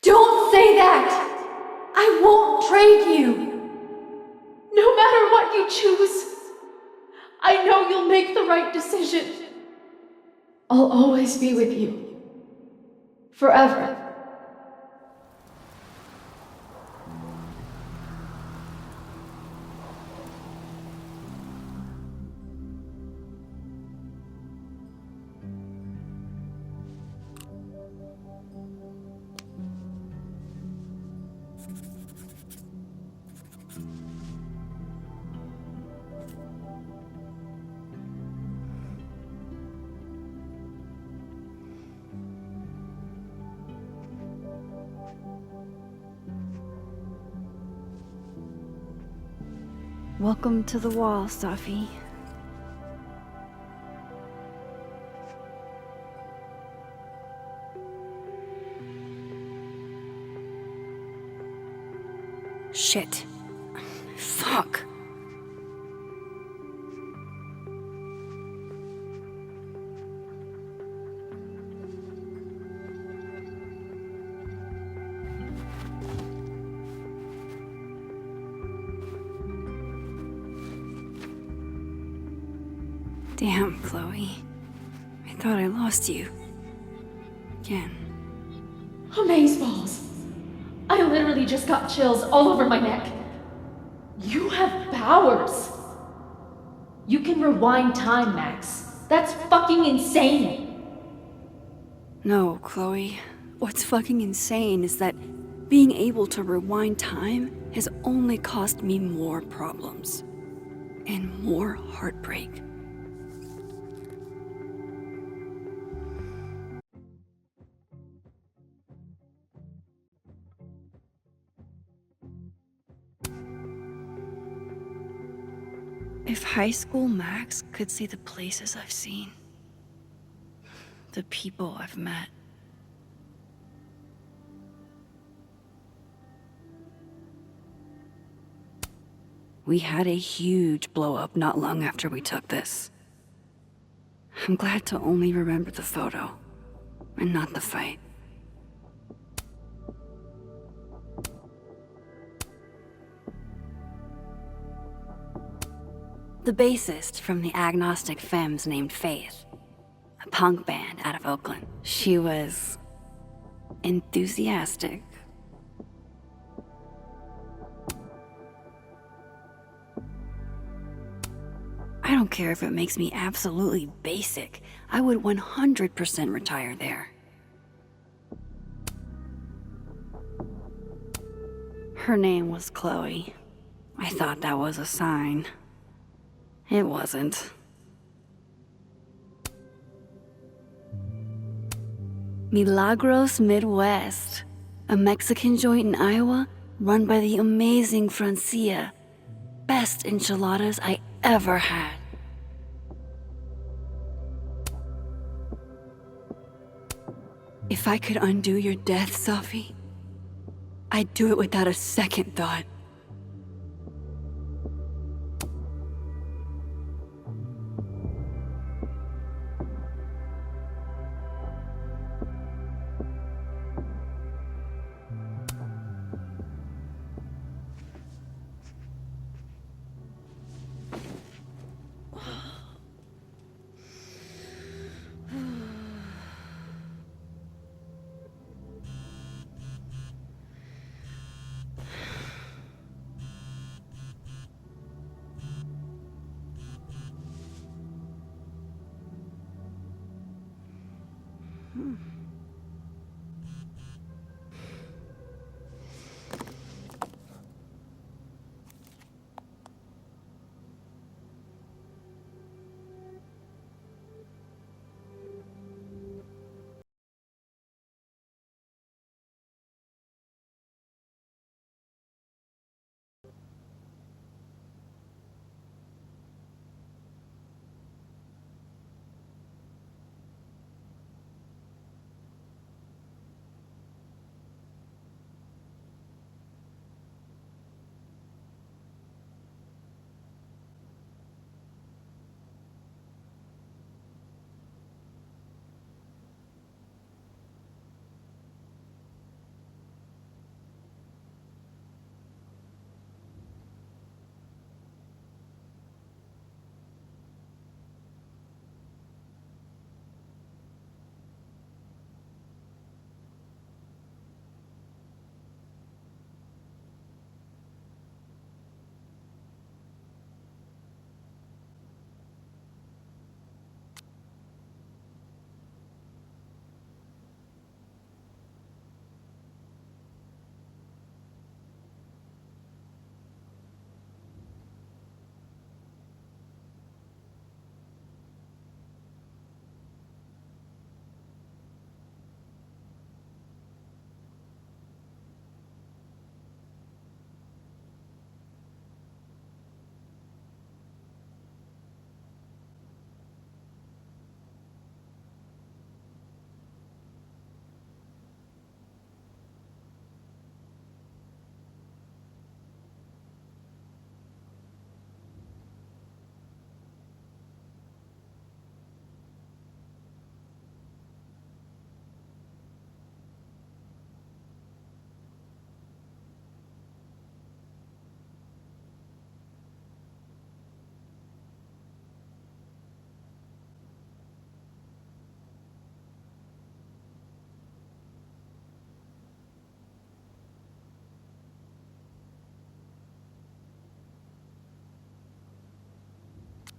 Don't say that! I won't trade you! No matter what you choose, I know you'll make the right decision. I'll always be with you. Forever. Welcome to the wall, Safi. Shit. Fuck. Damn, Chloe. I thought I lost you. Again. Amazeballs! I literally just got chills all over my neck. You have powers. You can rewind time, Max. That's fucking insane. No, Chloe. What's fucking insane is that being able to rewind time has only caused me more problems. And more heartbreak. If high school Max could see the places I've seen, the people I've met. We had a huge blow-up not long after we took this. I'm glad to only remember the photo, and not the fight. The bassist from the Agnostic Femmes named Faith, a punk band out of Oakland. She was enthusiastic. I don't care if it makes me absolutely basic. I would 100% retire there. Her name was Chloe. I thought that was a sign. It wasn't. Milagros Midwest, a Mexican joint in Iowa run by the amazing Francia. Best enchiladas I ever had. If I could undo your death, Safi, I'd do it without a second thought.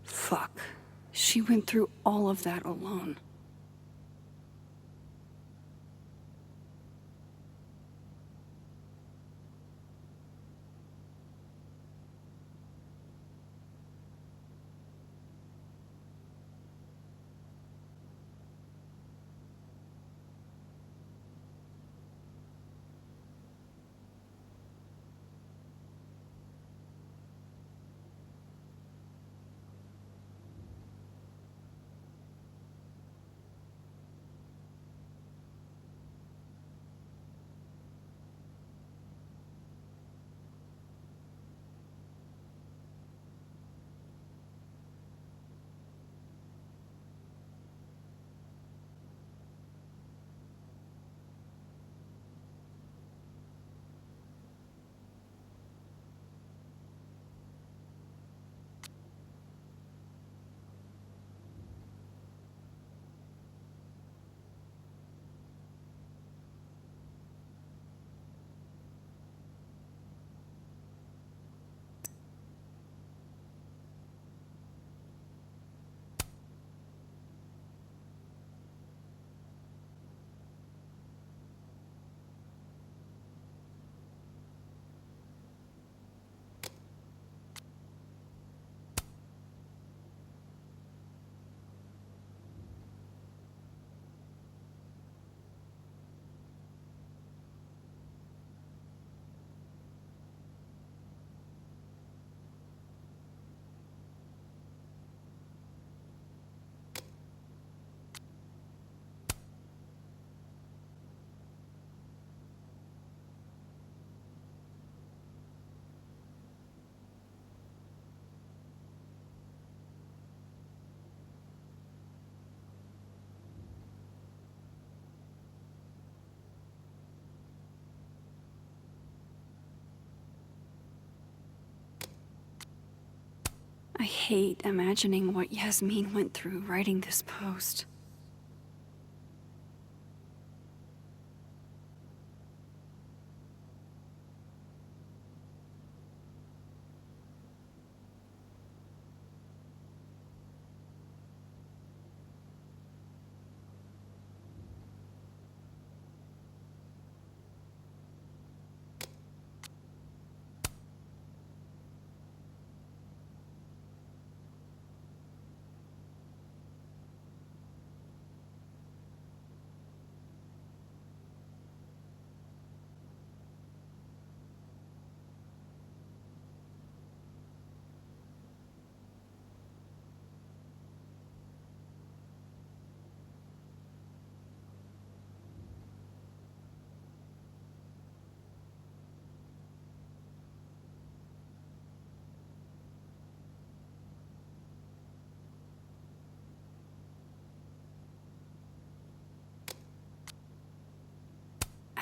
Fuck. She went through all of that alone. I hate imagining what Yasmin went through writing this post.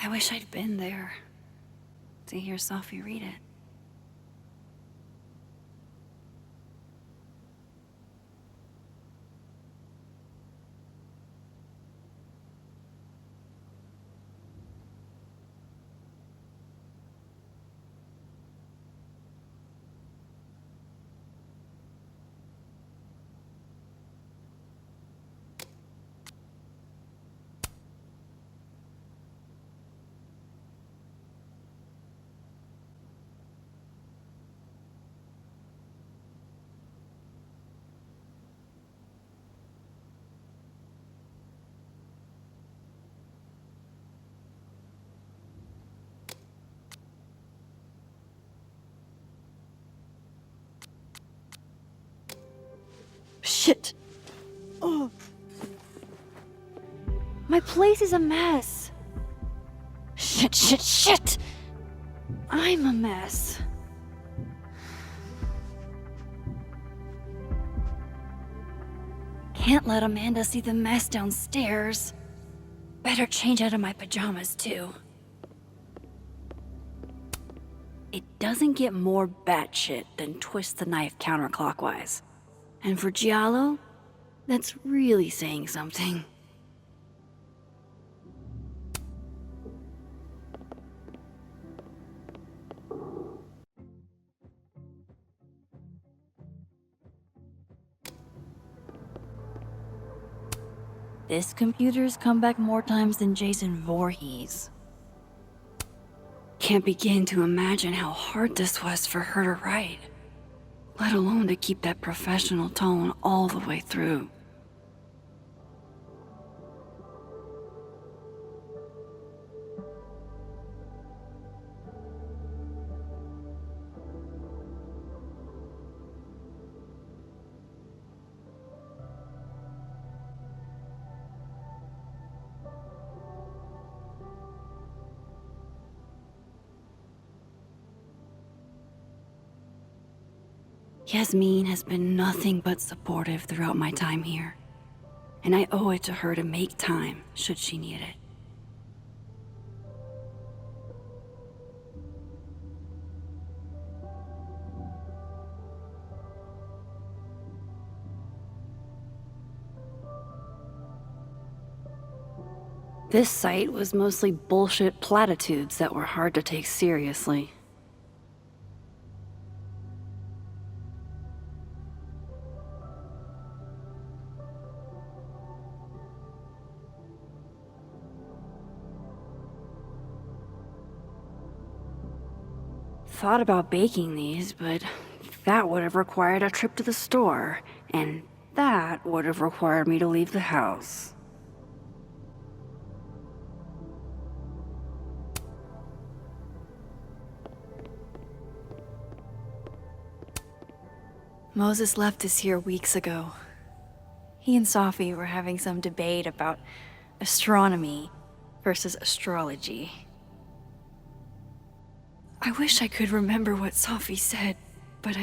I wish I'd been there to hear Sophie read it. Shit! Oh. My place is a mess. Shit! I'm a mess. Can't let Amanda see the mess downstairs. Better change out of my pajamas, too. It doesn't get more batshit than twist the knife counterclockwise. And for Giallo, that's really saying something. This computer's come back more times than Jason Voorhees. Can't begin to imagine how hard this was for her to write, let alone to keep that professional tone all the way through. Yasmin has been nothing but supportive throughout my time here, and I owe it to her to make time should she need it. This site was mostly bullshit platitudes that were hard to take seriously. Thought about baking these, but that would have required a trip to the store, and that would have required me to leave the house. Moses left us here weeks ago. He and Sophie were having some debate about astronomy versus astrology. I wish I could remember what Sophie said, but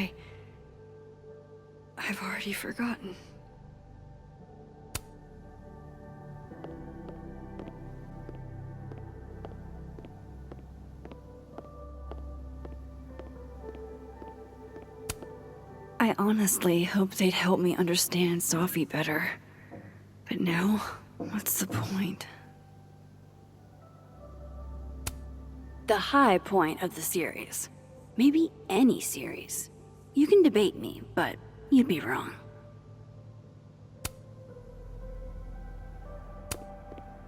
I've already forgotten. I honestly hoped they'd help me understand Sophie better. But now, what's the point? The high point of the series. Maybe any series. You can debate me, but you'd be wrong.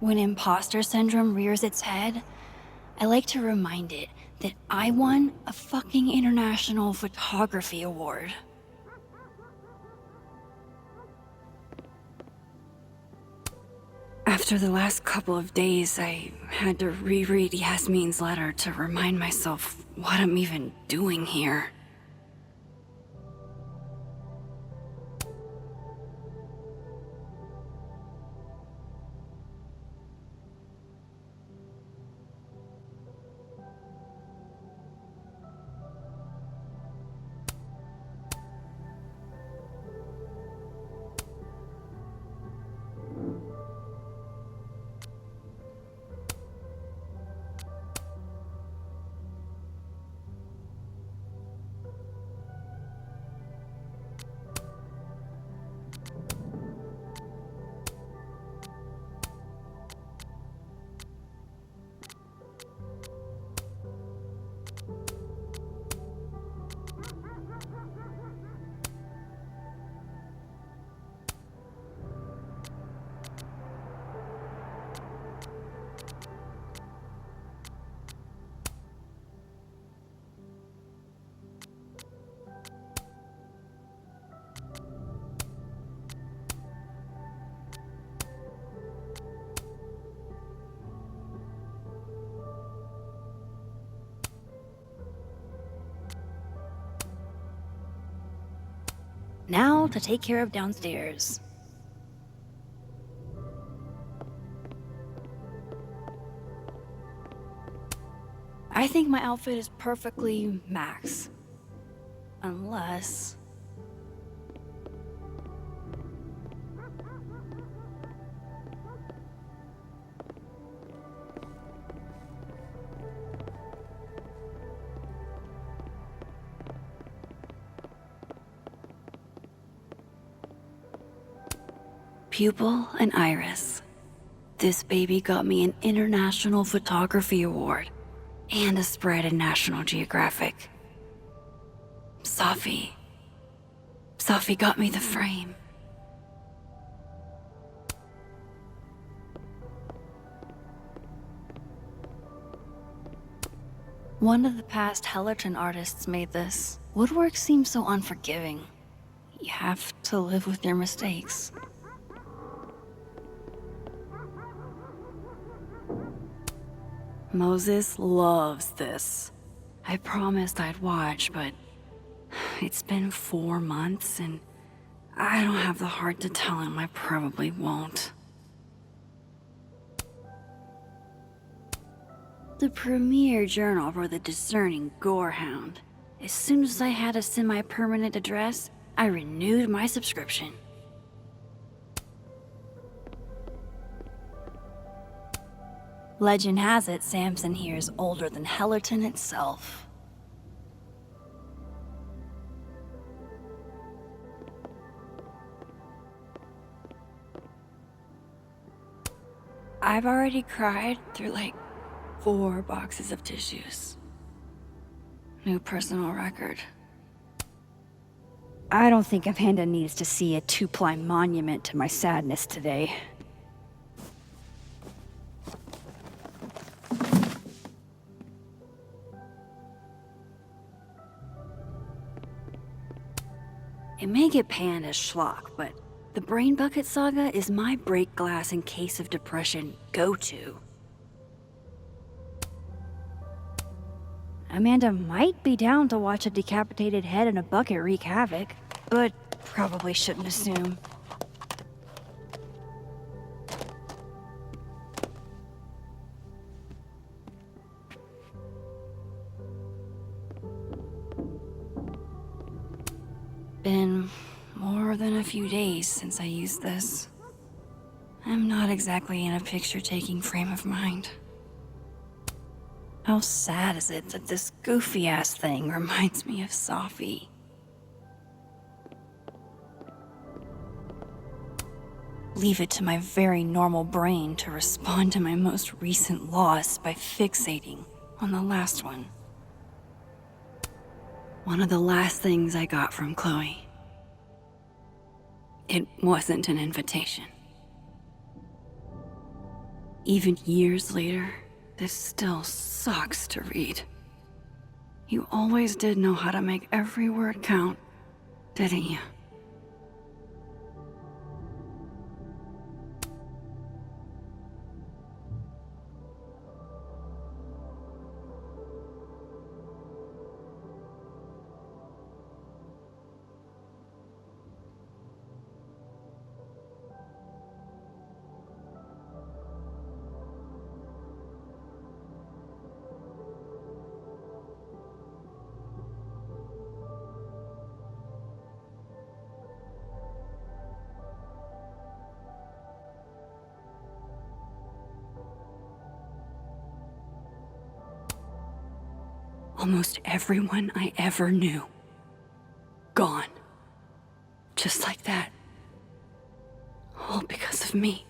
When imposter syndrome rears its head, I like to remind it that I won a fucking international photography award. After the last couple of days, I had to reread Yasmin's letter to remind myself what I'm even doing here. Now to take care of downstairs. I think my outfit is perfectly max. Unless... Pupil and Iris. This baby got me an International Photography Award and a spread in National Geographic. Sophie got me the frame. One of the past Hellerton artists made this. Woodwork seems so unforgiving. You have to live with your mistakes. Moses loves this. I promised I'd watch, but it's been 4 months and I don't have the heart to tell him I probably won't. The premier journal for the discerning gorehound. As soon as I had a semi-permanent address, I renewed my subscription. Legend has it Samson here is older than Hellerton itself. I've already cried through like 4 boxes of tissues. New personal record. I don't think Amanda needs to see a 2-ply monument to my sadness today. It may get panned as schlock, but the Brain Bucket Saga is my break glass in case of depression go-to. Amanda might be down to watch a decapitated head in a bucket wreak havoc, but probably shouldn't assume. Been more than a few days since I used this. I'm not exactly in a picture-taking frame of mind. How sad is it that this goofy-ass thing reminds me of Safi? Leave it to my very normal brain to respond to my most recent loss by fixating on the last one. One of the last things I got from Chloe. It wasn't an invitation. Even years later, this still sucks to read. You always did know how to make every word count, didn't you? Almost everyone I ever knew. Gone. Just like that. All because of me.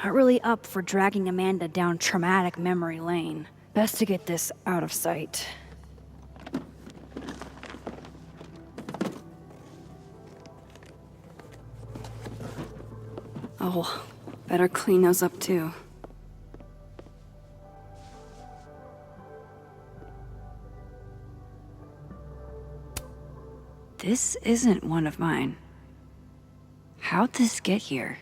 Not really up for dragging Amanda down traumatic memory lane. Best to get this out of sight. Oh, better clean those up too. This isn't one of mine. How'd this get here?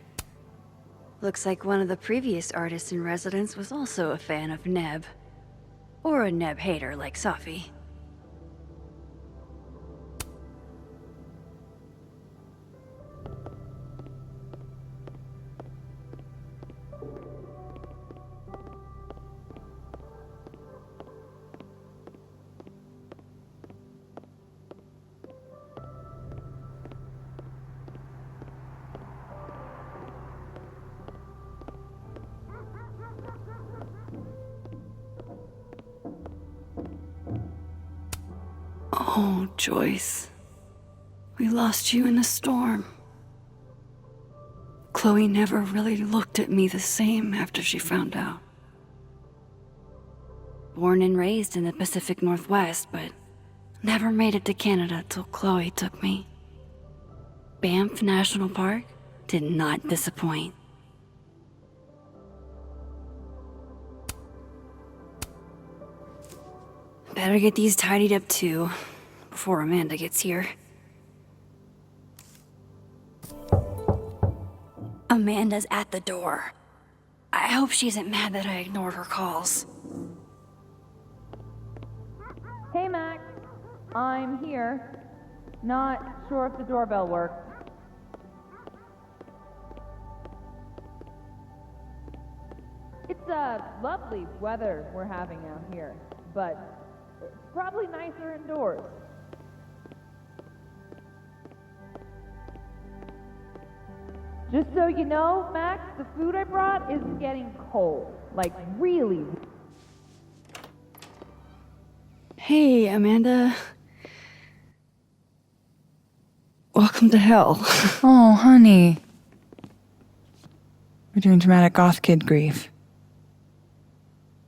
Looks like one of the previous artists in residence was also a fan of Neb. Or a Neb hater like Safi. Oh, Joyce. We lost you in the storm. Chloe never really looked at me the same after she found out. Born and raised in the Pacific Northwest, but never made it to Canada till Chloe took me. Banff National Park did not disappoint. Better get these tidied up too, before Amanda gets here. Amanda's at the door. I hope she isn't mad that I ignored her calls. Hey, Max. I'm here. Not sure if the doorbell works. It's lovely weather we're having out here, but it's probably nicer indoors. Just so you know, Max, the food I brought is getting cold. Like, really. Hey, Amanda. Welcome to hell. Oh, honey. We're doing dramatic goth kid grief.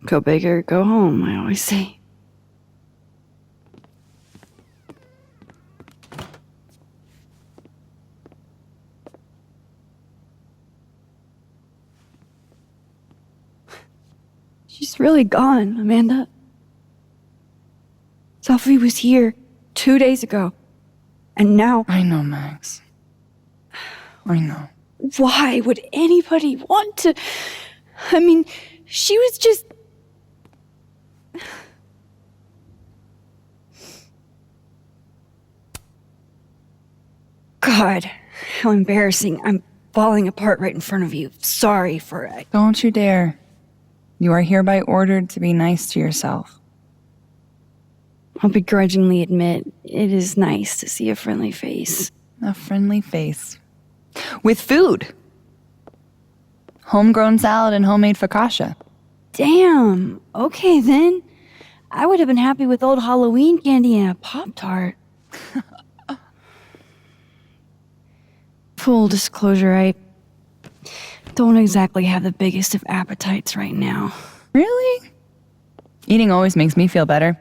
Go big or go home, I always say. She's really gone, Amanda. Sophie was here 2 days ago. And now... I know, Max. I know. Why would anybody want to... I mean, she was just... God, how embarrassing. I'm falling apart right in front of you. Sorry for it. Don't you dare. You are hereby ordered to be nice to yourself. I'll begrudgingly admit, it is nice to see a friendly face. A friendly face. With food. Homegrown salad and homemade focaccia. Damn. Okay, then. I would have been happy with old Halloween candy and a Pop-Tart. Full disclosure, I don't exactly have the biggest of appetites right now. Really? Eating always makes me feel better.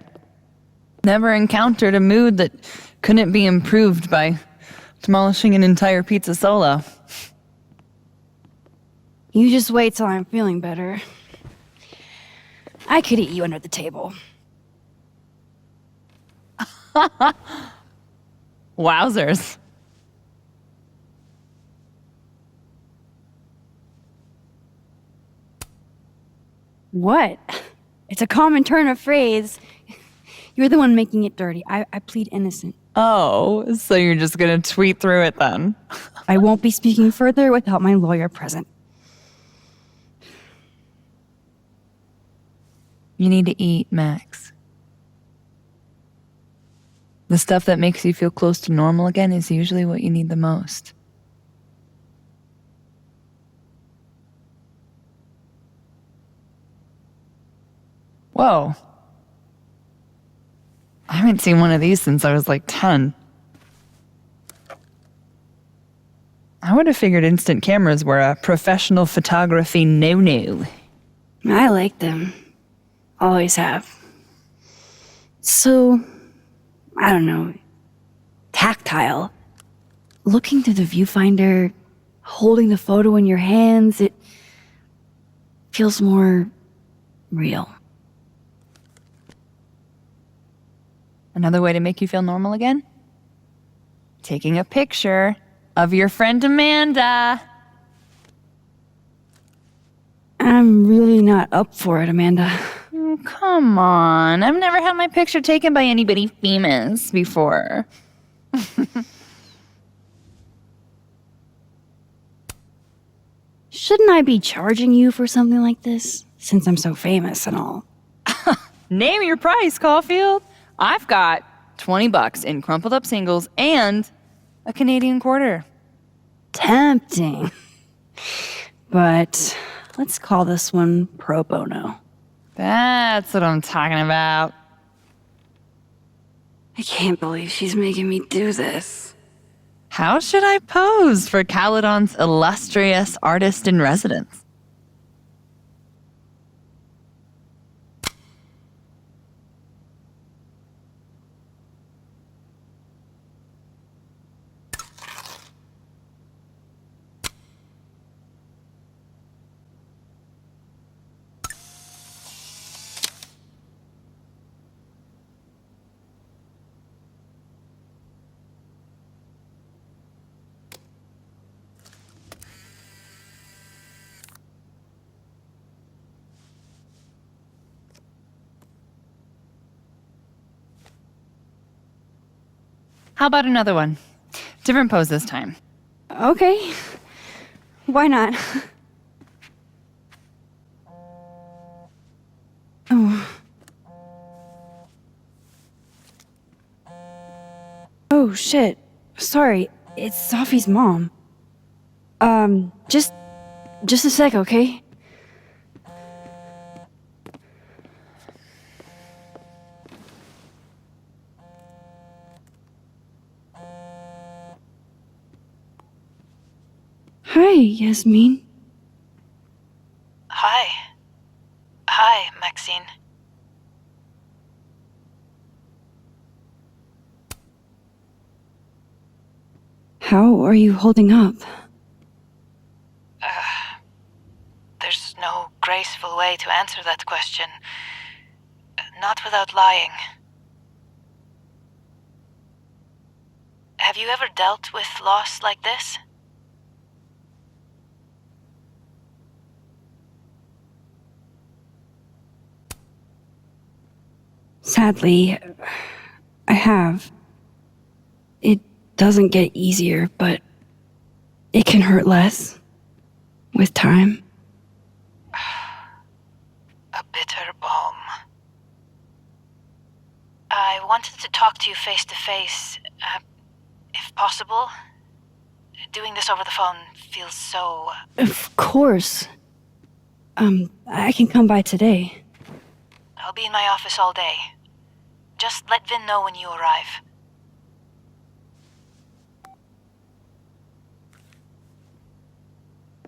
Never encountered a mood that couldn't be improved by demolishing an entire pizza solo. You just wait till I'm feeling better. I could eat you under the table. Wowzers. What? It's a common turn of phrase. You're the one making it dirty. I plead innocent. Oh, so you're just gonna tweet through it then? I won't be speaking further without my lawyer present. You need to eat, Max. The stuff that makes you feel close to normal again is usually what you need the most. Whoa. I haven't seen one of these since I was like 10. I I would have figured instant cameras were a professional photography no-no. I like them. Always have. So, I don't know, tactile. Looking through the viewfinder, holding the photo in your hands, it feels more real. Another way to make you feel normal again? Taking a picture of your friend Amanda. I'm really not up for it, Amanda. Come on, I've never had my picture taken by anybody famous before. Shouldn't I be charging you for something like this, since I'm so famous and all? Name your price, Caulfield. I've got $20 in crumpled up singles and a Canadian quarter. Tempting. But let's call this one pro bono. That's what I'm talking about. I can't believe she's making me do this. How should I pose for Caledon's illustrious artist in residence? How about another one? Different pose this time. Okay. Why not? Oh. Oh, shit. Sorry, it's Sophie's mom. Just a sec, okay? Hi, Yasmin. Hi, Maxine. How are you holding up? There's no graceful way to answer that question. Not without lying. Have you ever dealt with loss like this? Sadly, I have. It doesn't get easier, but it can hurt less with time. A bitter balm. I wanted to talk to you face to face, if possible. Doing this over the phone feels so... Of course. I can come by today. I'll be in my office all day. Just let Vin know when you arrive.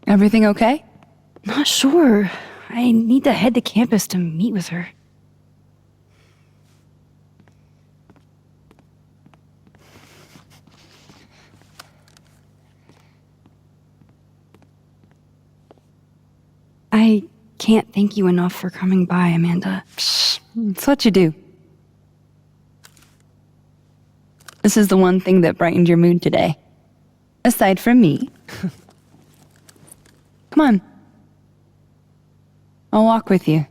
Everything okay? Not sure. I need to head to campus to meet with her. I can't thank you enough for coming by, Amanda. It's what you do. This is the one thing that brightened your mood today. Aside from me. Come on. I'll walk with you.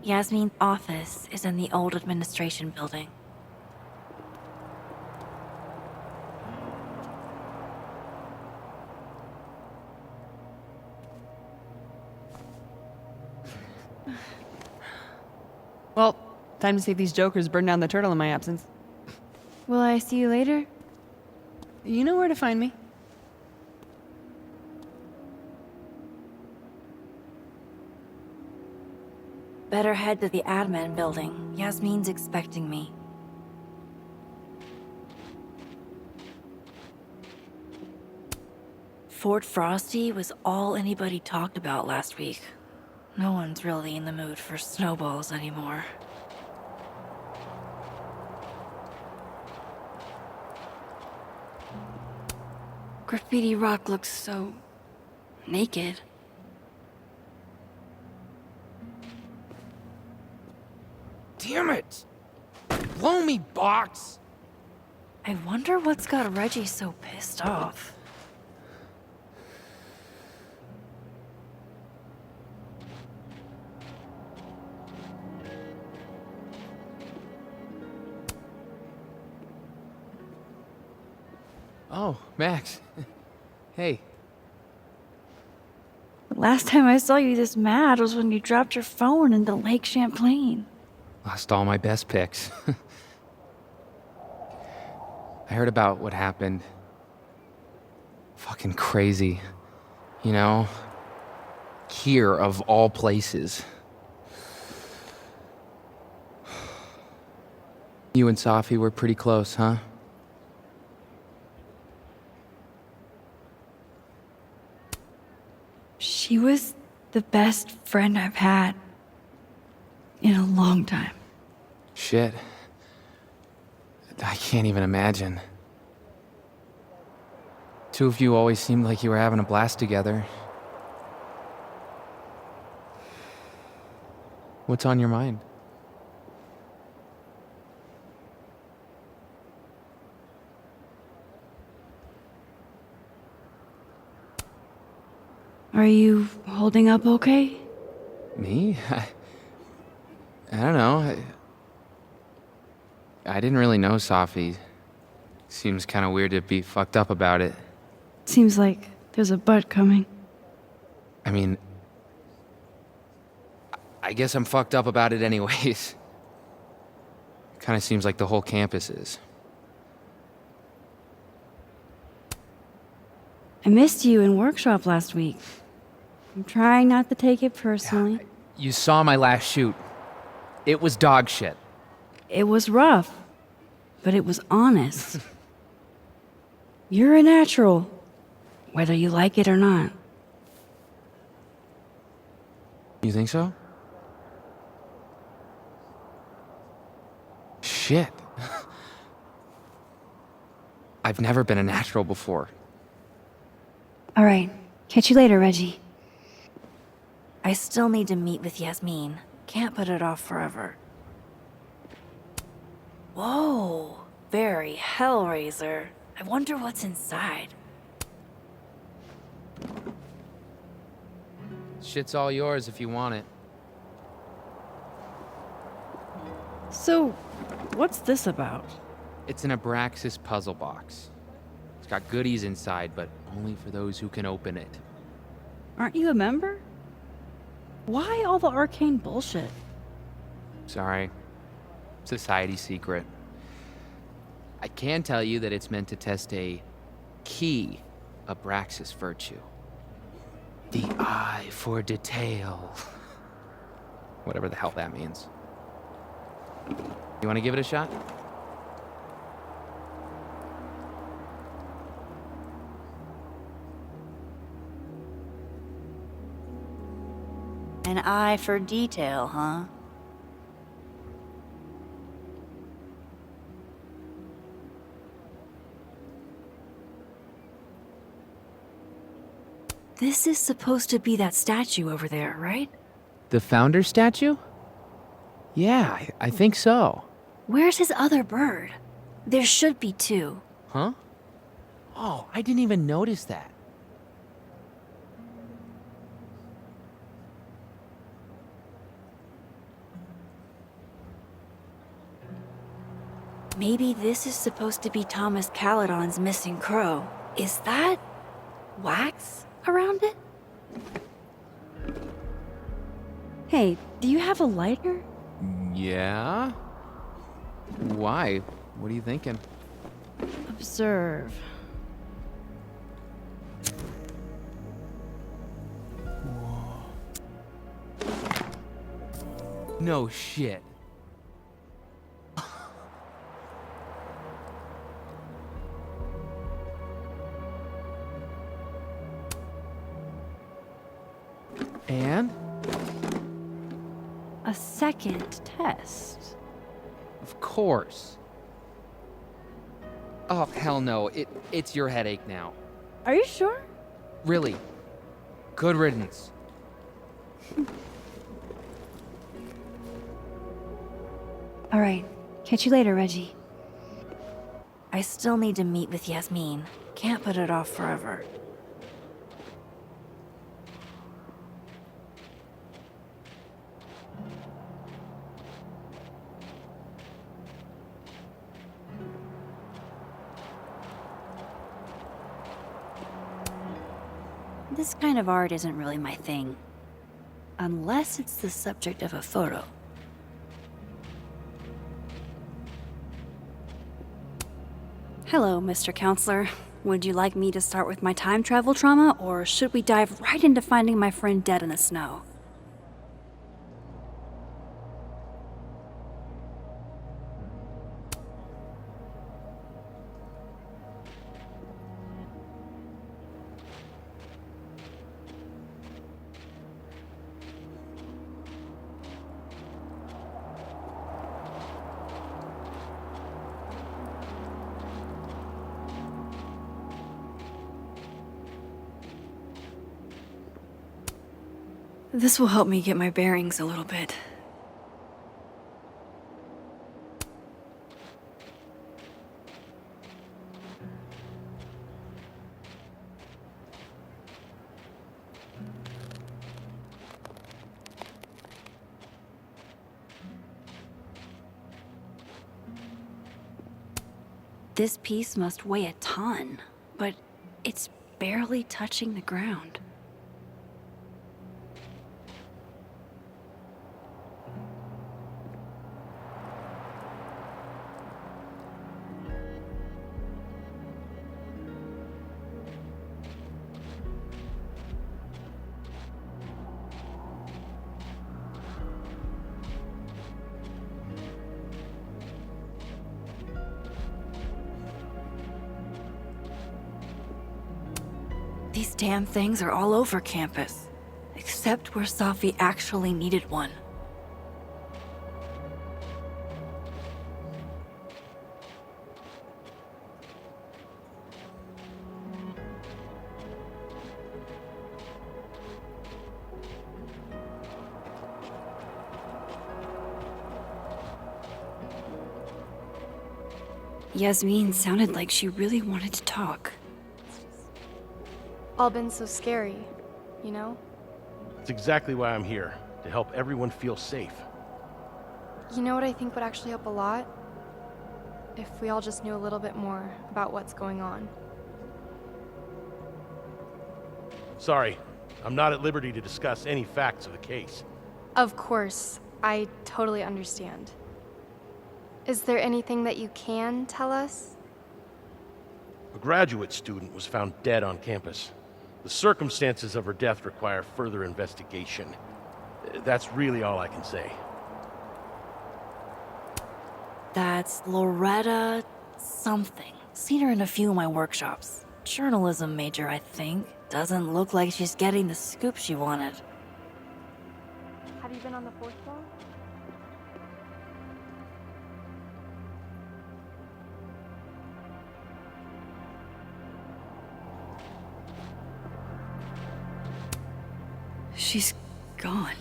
Yasmin's office is in the old administration building. Well, time to see if these jokers burn down the turtle in my absence. Will I see you later? You know where to find me. Better head to the admin building. Yasmin's expecting me. Fort Frosty was all anybody talked about last week. No one's really in the mood for snowballs anymore. Graffiti Rock looks so... naked. Damn it! Blow me, box! I wonder what's got Reggie so pissed off. Oh, Max. Hey. The last time I saw you this mad was when you dropped your phone into Lake Champlain. Lost all my best pics. I heard about what happened. Fucking crazy. You know? Here, of all places. You and Safi were pretty close, huh? She was the best friend I've had in a long time. Shit. I can't even imagine. Two of you always seemed like you were having a blast together. What's on your mind? Are you holding up okay? Me? I don't know. I didn't really know Safi. Seems kind of weird to be fucked up about it. Seems like there's a but coming. I mean, I guess I'm fucked up about it anyways. Kind of seems like the whole campus is. I missed you in workshop last week. I'm trying not to take it personally. You saw my last shoot. It was dog shit. It was rough, but it was honest. You're a natural, whether you like it or not. You think so? Shit. I've never been a natural before. All right, catch you later, Reggie. I still need to meet with Yasmin. Can't put it off forever. Whoa, very Hellraiser. I wonder what's inside. Shit's all yours if you want it. So, what's this about? It's an Abraxas puzzle box. It's got goodies inside, but only for those who can open it. Aren't you a member? Why all the arcane bullshit? Sorry. Society secret. I can tell you that it's meant to test a key Abraxas virtue. The eye for detail. Whatever the hell that means. You want to give it a shot? An eye for detail, huh? This is supposed to be that statue over there, right? The founder statue? Yeah, I think so. Where's his other bird? There should be two. Huh? Oh, I didn't even notice that. Maybe this is supposed to be Thomas Caledon's missing crow. Is that wax around it? Hey, do you have a lighter? Yeah? Why? What are you thinking? Observe. No shit. And? A second test. Of course. Oh, hell no. It's your headache now. Are you sure? Really. Good riddance. All right, catch you later, Reggie. I still need to meet with Yasmin. Can't put it off forever. This kind of art isn't really my thing. Unless it's the subject of a photo. Hello, Mr. Counselor. Would you like me to start with my time travel trauma, or should we dive right into finding my friend dead in the snow? This will help me get my bearings a little bit. This piece must weigh a ton, but it's barely touching the ground. These damn things are all over campus, except where Safi actually needed one. Yasmin sounded like she really wanted to talk. All been so scary, you know? It's exactly why I'm here, to help everyone feel safe. You know what I think would actually help a lot? If we all just knew a little bit more about what's going on. Sorry, I'm not at liberty to discuss any facts of the case. Of course, I totally understand. Is there anything that you can tell us? A graduate student was found dead on campus. The circumstances of her death require further investigation. That's really all I can say. That's Loretta something. Seen her in a few of my workshops. Journalism major, I think. Doesn't look like she's getting the scoop she wanted. Have you been on the fourth floor? She's gone.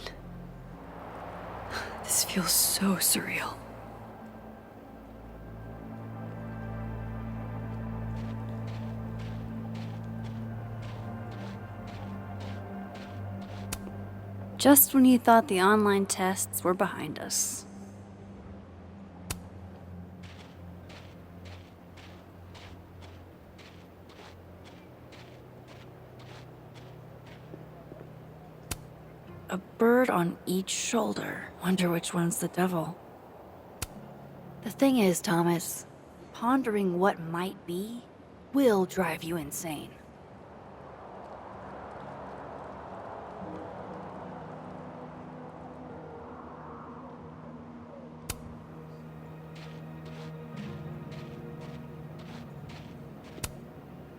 This feels so surreal. Just when you thought the online tests were behind us. A bird on each shoulder. Wonder which one's the devil. The thing is, Thomas, pondering what might be will drive you insane.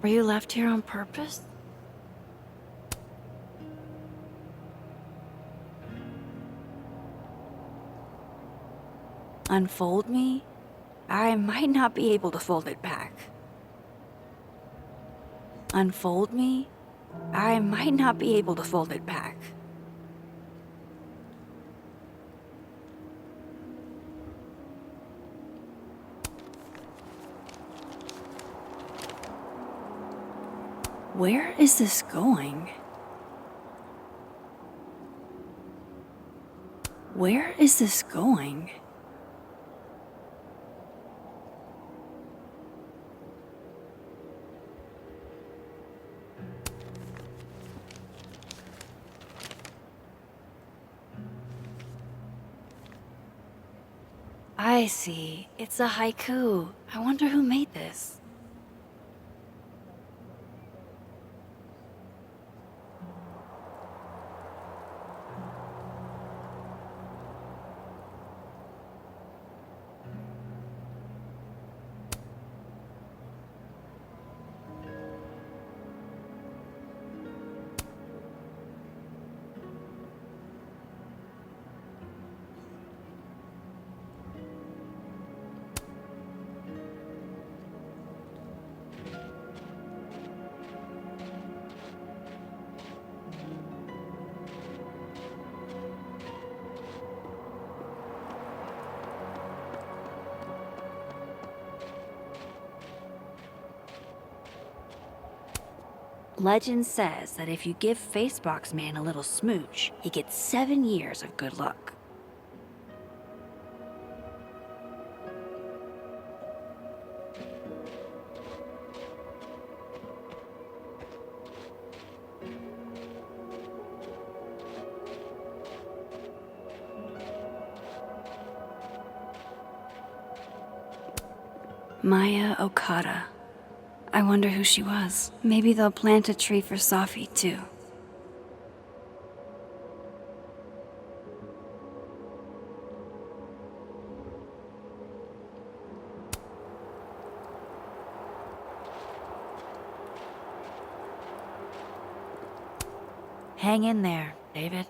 Were you left here on purpose? Unfold me? I might not be able to fold it back. Unfold me? I might not be able to fold it back. Where is this going? Where is this going? I see. It's a haiku. I wonder who made this. Legend says that if you give Facebox Man a little smooch, he gets 7 years of good luck. Maya Okada. I wonder who she was. Maybe they'll plant a tree for Safi, too. Hang in there, David.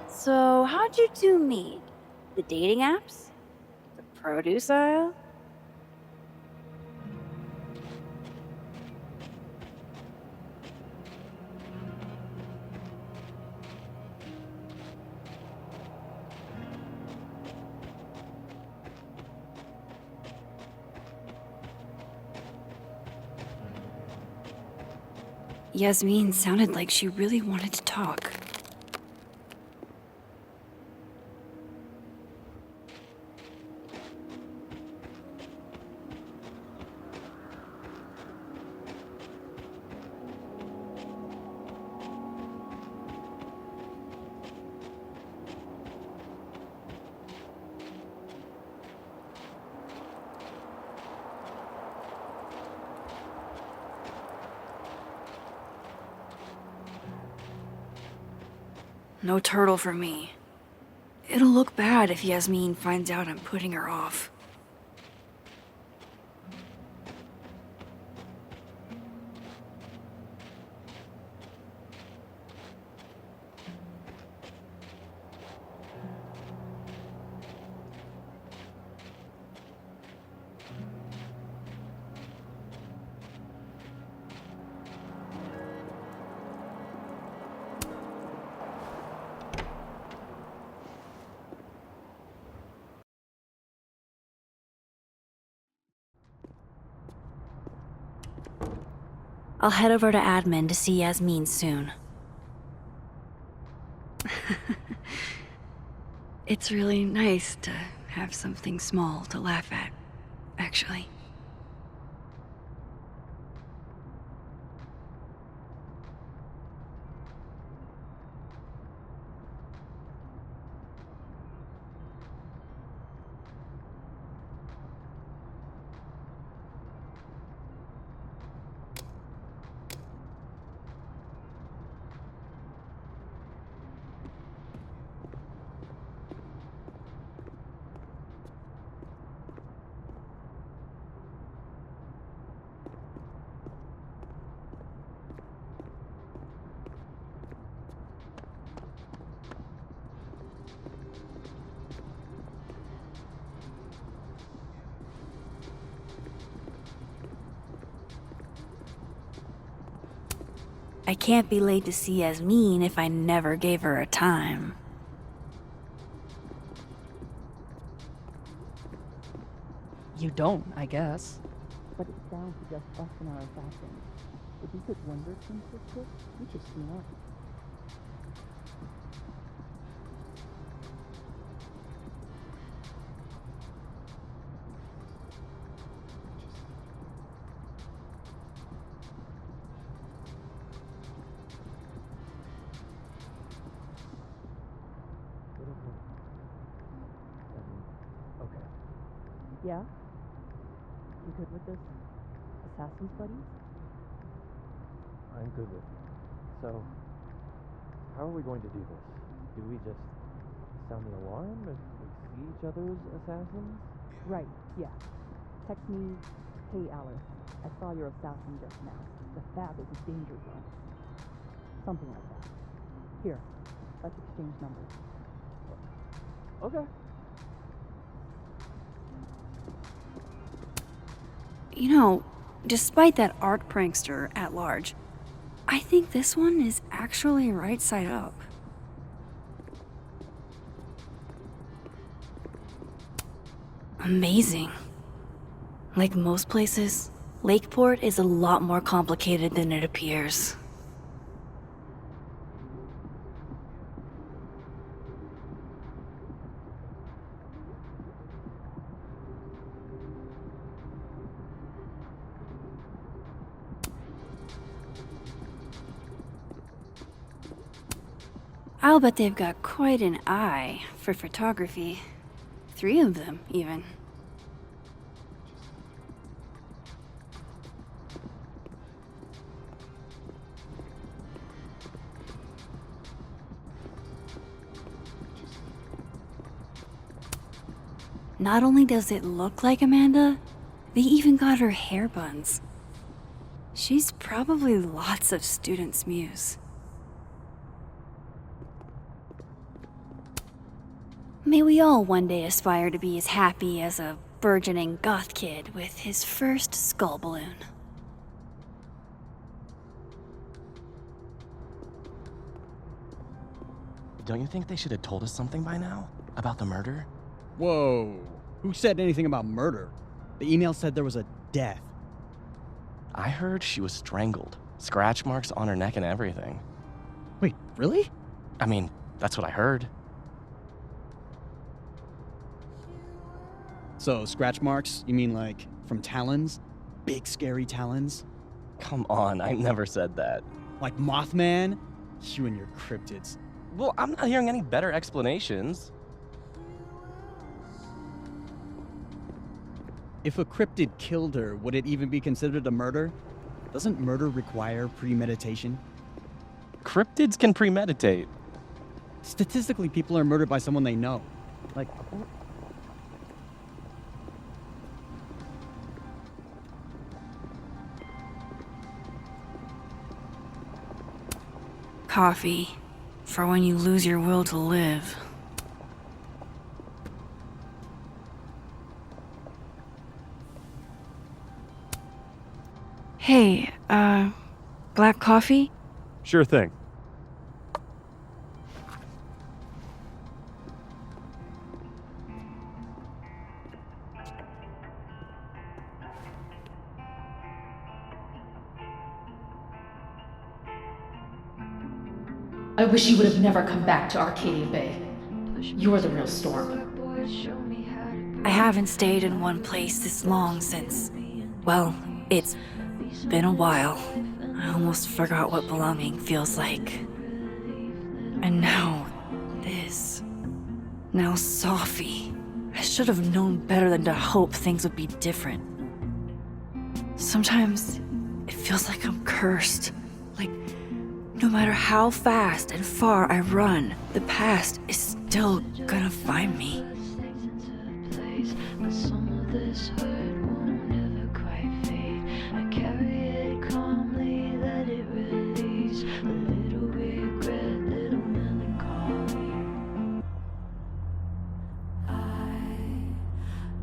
So, how'd you two meet? The dating apps? The produce aisle? Yasmin sounded like she really wanted to talk. No turtle for me. It'll look bad if Yasmin finds out I'm putting her off. I'll head over to admin to see Yasmin soon. It's really nice to have something small to laugh at, actually. I can't be late to see Yasmin if I never gave her a time. You don't, I guess. But it's down to just us and our assassins. If we could wonder some shit, we just team up. Okay. Yeah? You good with this? Assassin's buddies? I'm good with it. So, how are we going to do this? Do we just sound the alarm if we see each other's assassins? Right, yeah. Text me, hey Alice, I saw your assassin just now. The fab is a danger zone. Something like that. Here, let's exchange numbers. Okay. You know, despite that art prankster at large, I think this one is actually right side up. Amazing. Like most places, Lakeport is a lot more complicated than it appears. I'll bet they've got quite an eye for photography. 3 of them, even. Not only does it look like Amanda, they even got her hair buns. She's probably lots of students' muse. May we all one day aspire to be as happy as a burgeoning goth kid with his first skull balloon. Don't you think they should have told us something by now? About the murder? Whoa. Who said anything about murder? The email said there was a death. I heard she was strangled. Scratch marks on her neck and everything. Wait, really? I mean, that's what I heard. So, scratch marks? You mean like from talons? Big scary talons? Come on, I never said that. Like Mothman? You and your cryptids. Well, I'm not hearing any better explanations. If a cryptid killed her, would it even be considered a murder? Doesn't murder require premeditation? Cryptids can premeditate. Statistically, people are murdered by someone they know. Like, Coffee. For when you lose your will to live. Hey, black coffee? Sure thing. I wish you would have never come back to Arcadia Bay. You're the real storm. I haven't stayed in one place this long since... Well, it's been a while. I almost forgot what belonging feels like. And now, this. Now Sophie. I should have known better than to hope things would be different. Sometimes, it feels like I'm cursed. Like, no matter how fast and far I run, the past is still gonna find me. But some of this hurt won't ever quite fade. I carry it calmly, let it release. A little regret, little melancholy. I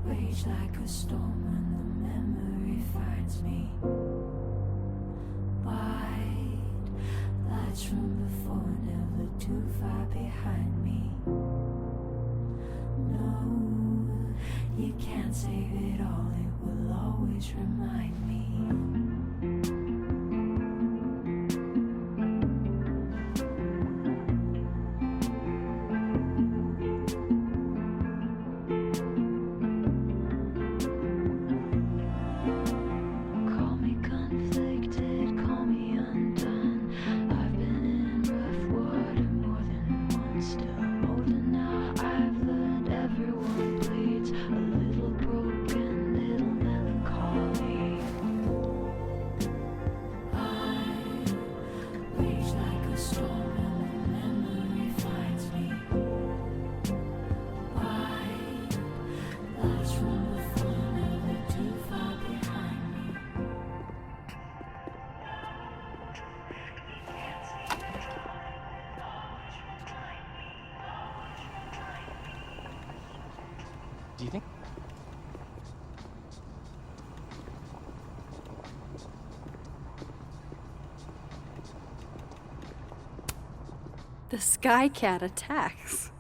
rage like a storm when the memory finds me. White lights from before, never too far behind me. No, you can't save it all, it will always remind me. Call me conflicted, call me undone. I've been in rough water more than once. Still older now, I've learned everyone bleeds. A little broken, little melancholy. I rage like a storm when the memory finds me. White lights from before, never too far behind me. Do you think? The Sky Cat attacks.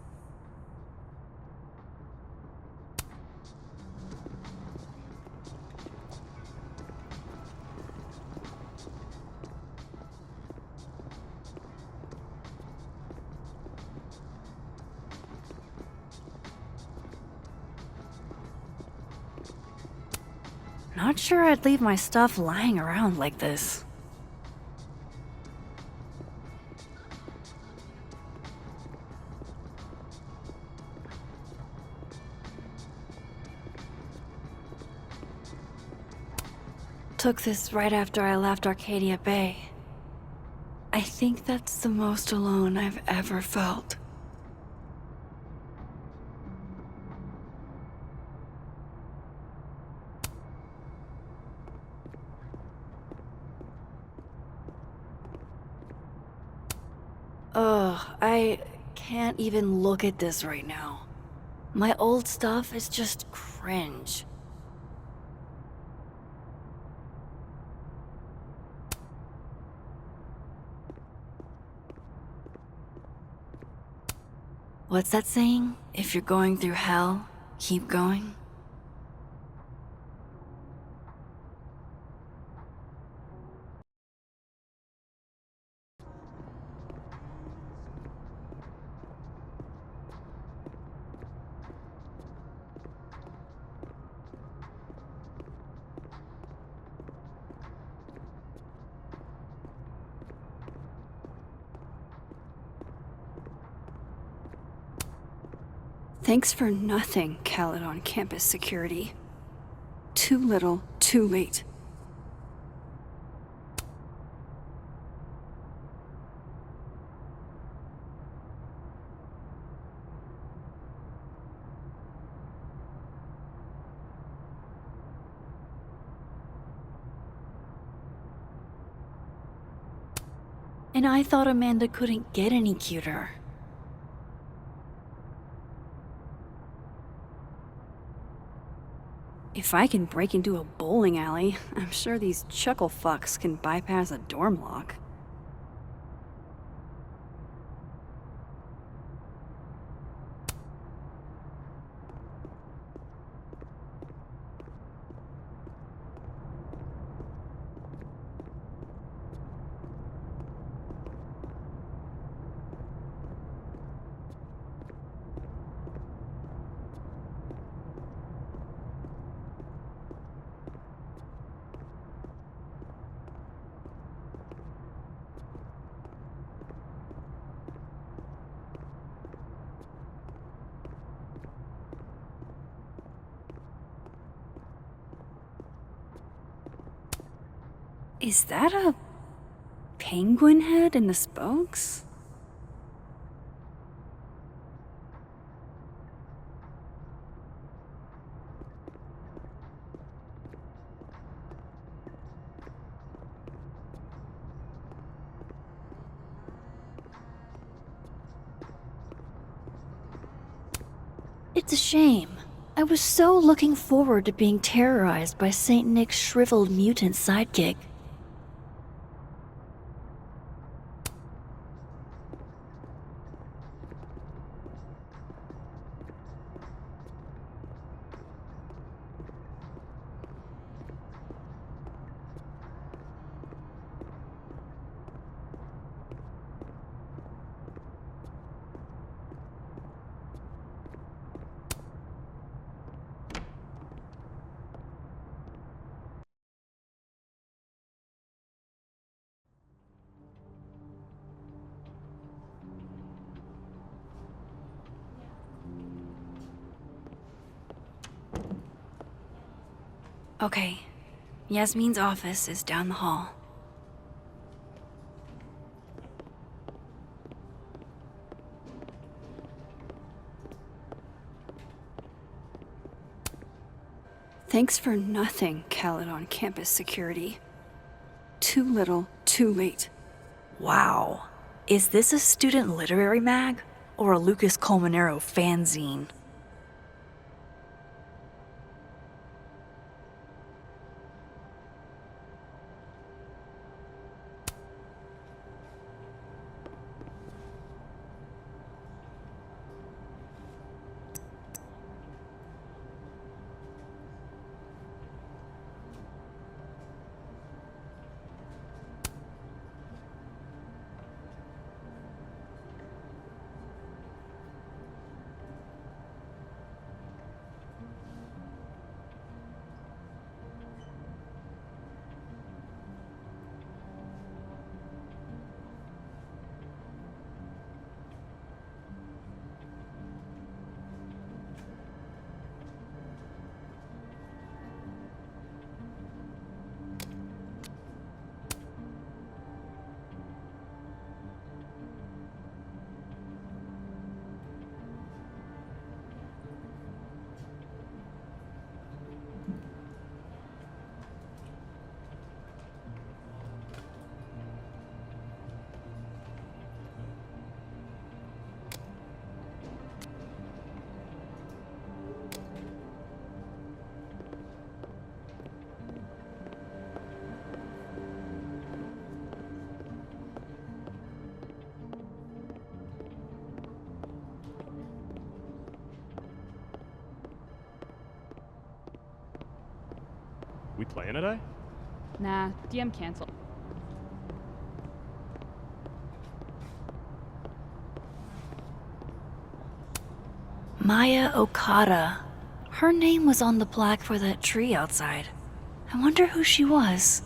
Not sure I'd leave my stuff lying around like this. Took this right after I left Arcadia Bay. I think that's the most alone I've ever felt. Ugh, I can't even look at this right now. My old stuff is just cringe. What's that saying? If you're going through hell, keep going? Thanks for nothing, Khaled on campus security. Too little, too late. And I thought Amanda couldn't get any cuter. If I can break into a bowling alley, I'm sure these chuckle fucks can bypass a dorm lock. Is that a penguin head in the spokes? It's a shame. I was so looking forward to being terrorized by St. Nick's shriveled mutant sidekick. Okay, Yasmin's office is down the hall. Thanks for nothing, Khaled on campus security. Too little, too late. Wow. Is this a student literary mag? Or a Lucas Colmenero fanzine? We playing today? Nah, DM canceled. Maya Okada. Her name was on the plaque for that tree outside. I wonder who she was.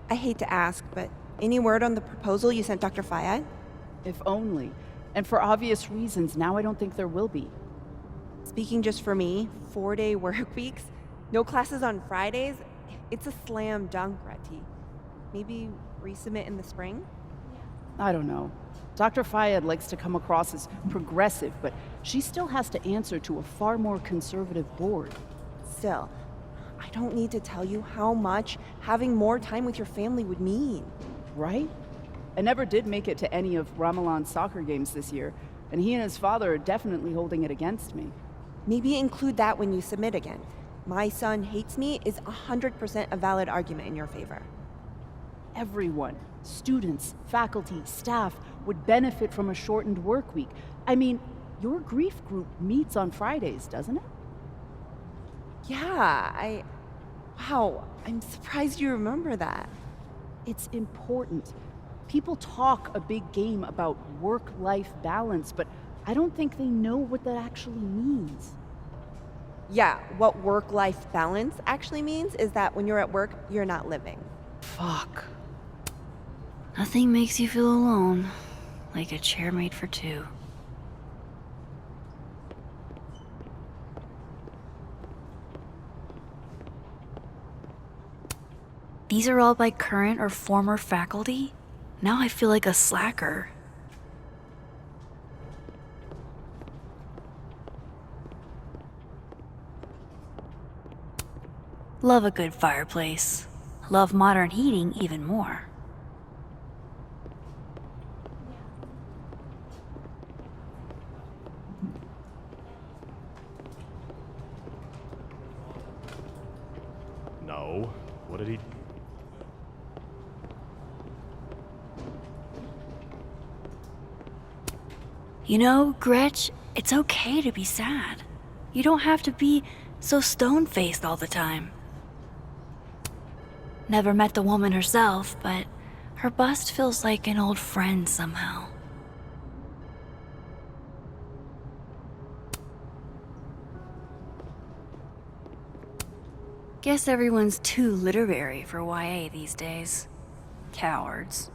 I hate to ask, but any word on the proposal you sent Dr. Fayed? If only. And for obvious reasons, now I don't think there will be. Speaking just for me, 4-day work weeks, no classes on Fridays, it's a slam dunk, Reti. Maybe resubmit in the spring? I don't know. Dr. Fayed likes to come across as progressive, but she still has to answer to a far more conservative board. Still, I don't need to tell you how much having more time with your family would mean. Right? I never did make it to any of Ramalan's soccer games this year, and he and his father are definitely holding it against me. Maybe include that when you submit again. My son hates me is 100% a valid argument in your favor. Everyone, students, faculty, staff, would benefit from a shortened work week. I mean, your grief group meets on Fridays, doesn't it? Yeah, Wow, I'm surprised you remember that. It's important. People talk a big game about work-life balance, but I don't think they know what that actually means. Yeah, what work-life balance actually means is that when you're at work, you're not living. Fuck. Nothing makes you feel alone like a chair made for two. These are all by current or former faculty? Now I feel like a slacker. Love a good fireplace. Love modern heating even more. No. What did he... You know, Gretch, it's okay to be sad. You don't have to be so stone-faced all the time. Never met the woman herself, but her bust feels like an old friend somehow. Guess everyone's too literary for YA these days. Cowards.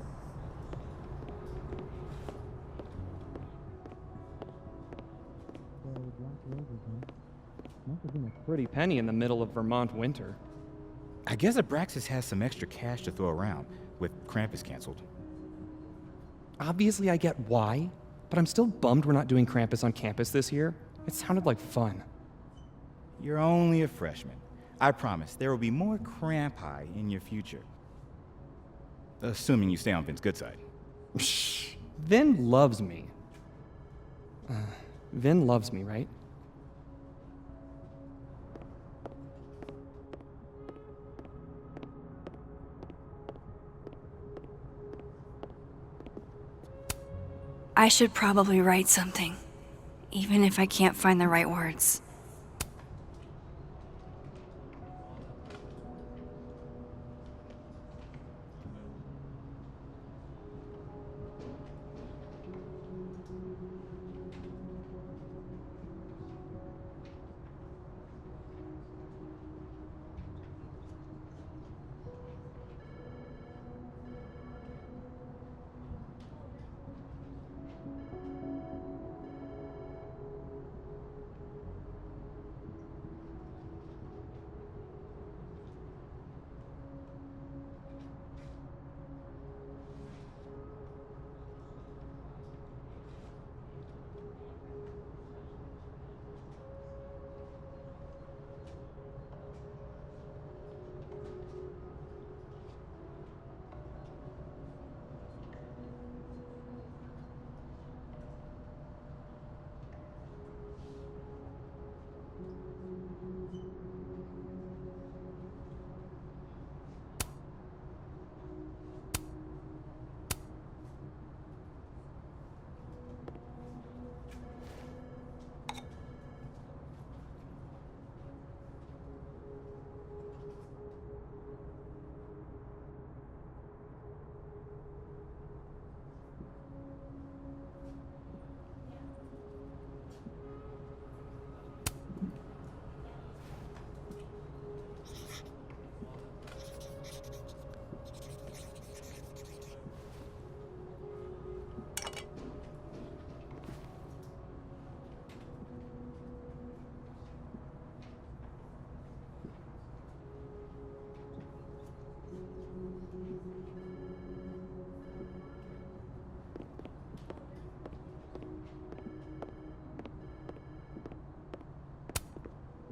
Must have been a pretty penny in the middle of Vermont winter. I guess Abraxas has some extra cash to throw around, with Krampus canceled. Obviously, I get why, but I'm still bummed we're not doing Krampus on campus this year. It sounded like fun. You're only a freshman. I promise there will be more Krampi in your future. Assuming you stay on Vin's good side. Vin loves me. Vin loves me, right? I should probably write something, even if I can't find the right words.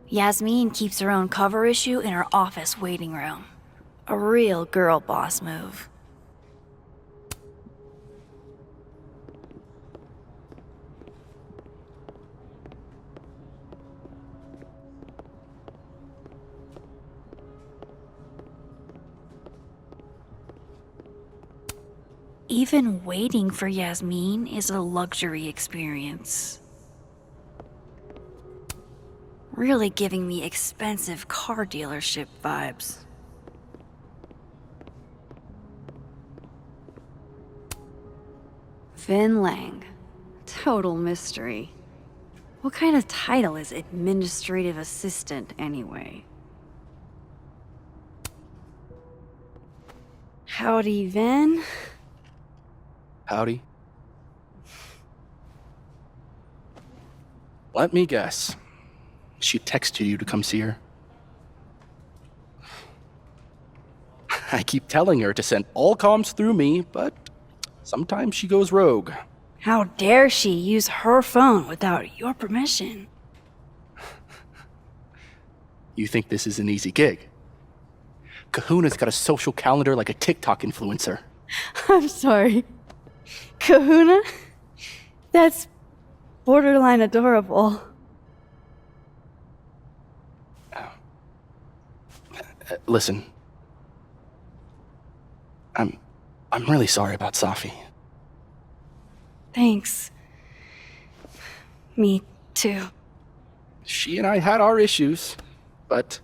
Yasmin keeps her own cover issue in her office waiting room. A real girl boss move. Even waiting for Yasmin is a luxury experience. Really giving me expensive car dealership vibes. Vin Lang, total mystery. What kind of title is administrative assistant, anyway? Howdy, Ven. Howdy. Let me guess. She texted you to come see her? I keep telling her to send all comms through me, but sometimes she goes rogue. How dare she use her phone without your permission? You think this is an easy gig? Kahuna's got a social calendar like a TikTok influencer. I'm sorry. Kahuna? That's borderline adorable. Listen. I'm really sorry about Safi. Thanks. Me too. She and I had our issues, but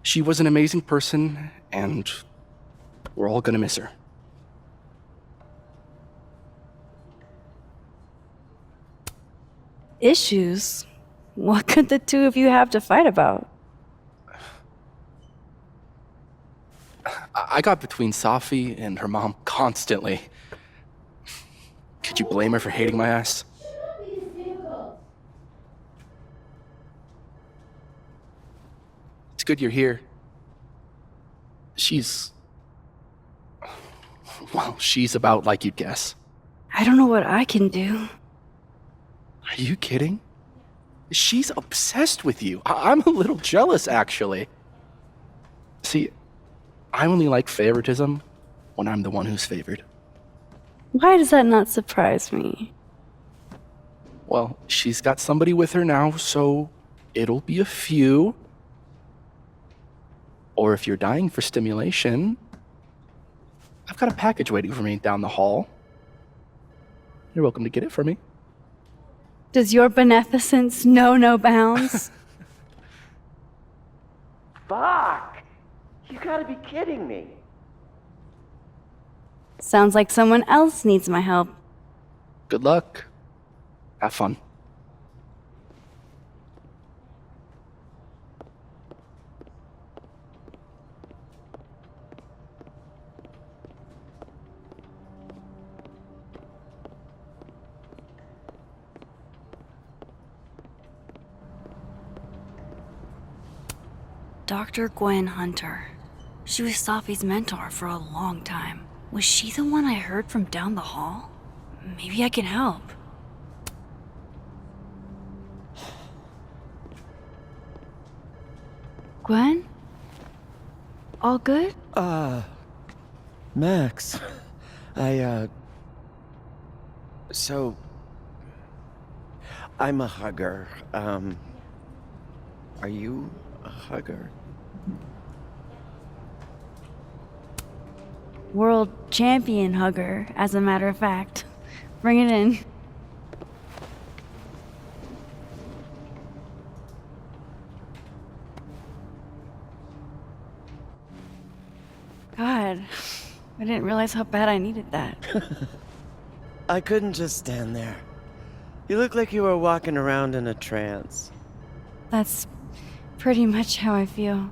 she was an amazing person, and we're all gonna miss her. Issues? What could the two of you have to fight about? I got between Safi and her mom constantly. Could you blame her for hating my ass? It's good you're here. She's about like you'd guess. I don't know what I can do. Are you kidding? She's obsessed with you. I'm a little jealous, actually. See, I only like favoritism when I'm the one who's favored. Why does that not surprise me? Well, she's got somebody with her now, so it'll be a few. Or if you're dying for stimulation, I've got a package waiting for me down the hall. You're welcome to get it for me. Does your beneficence know no bounds? Fuck! You gotta be kidding me. Sounds like someone else needs my help. Good luck. Have fun. Dr. Gwen Hunter. She was Safi's mentor for a long time. Was she the one I heard from down the hall? Maybe I can help. Gwen? All good? Max. So... I'm a hugger. Are you a hugger? World champion hugger, as a matter of fact. Bring it in. God, I didn't realize how bad I needed that. I couldn't just stand there. You look like you were walking around in a trance. That's pretty much how I feel.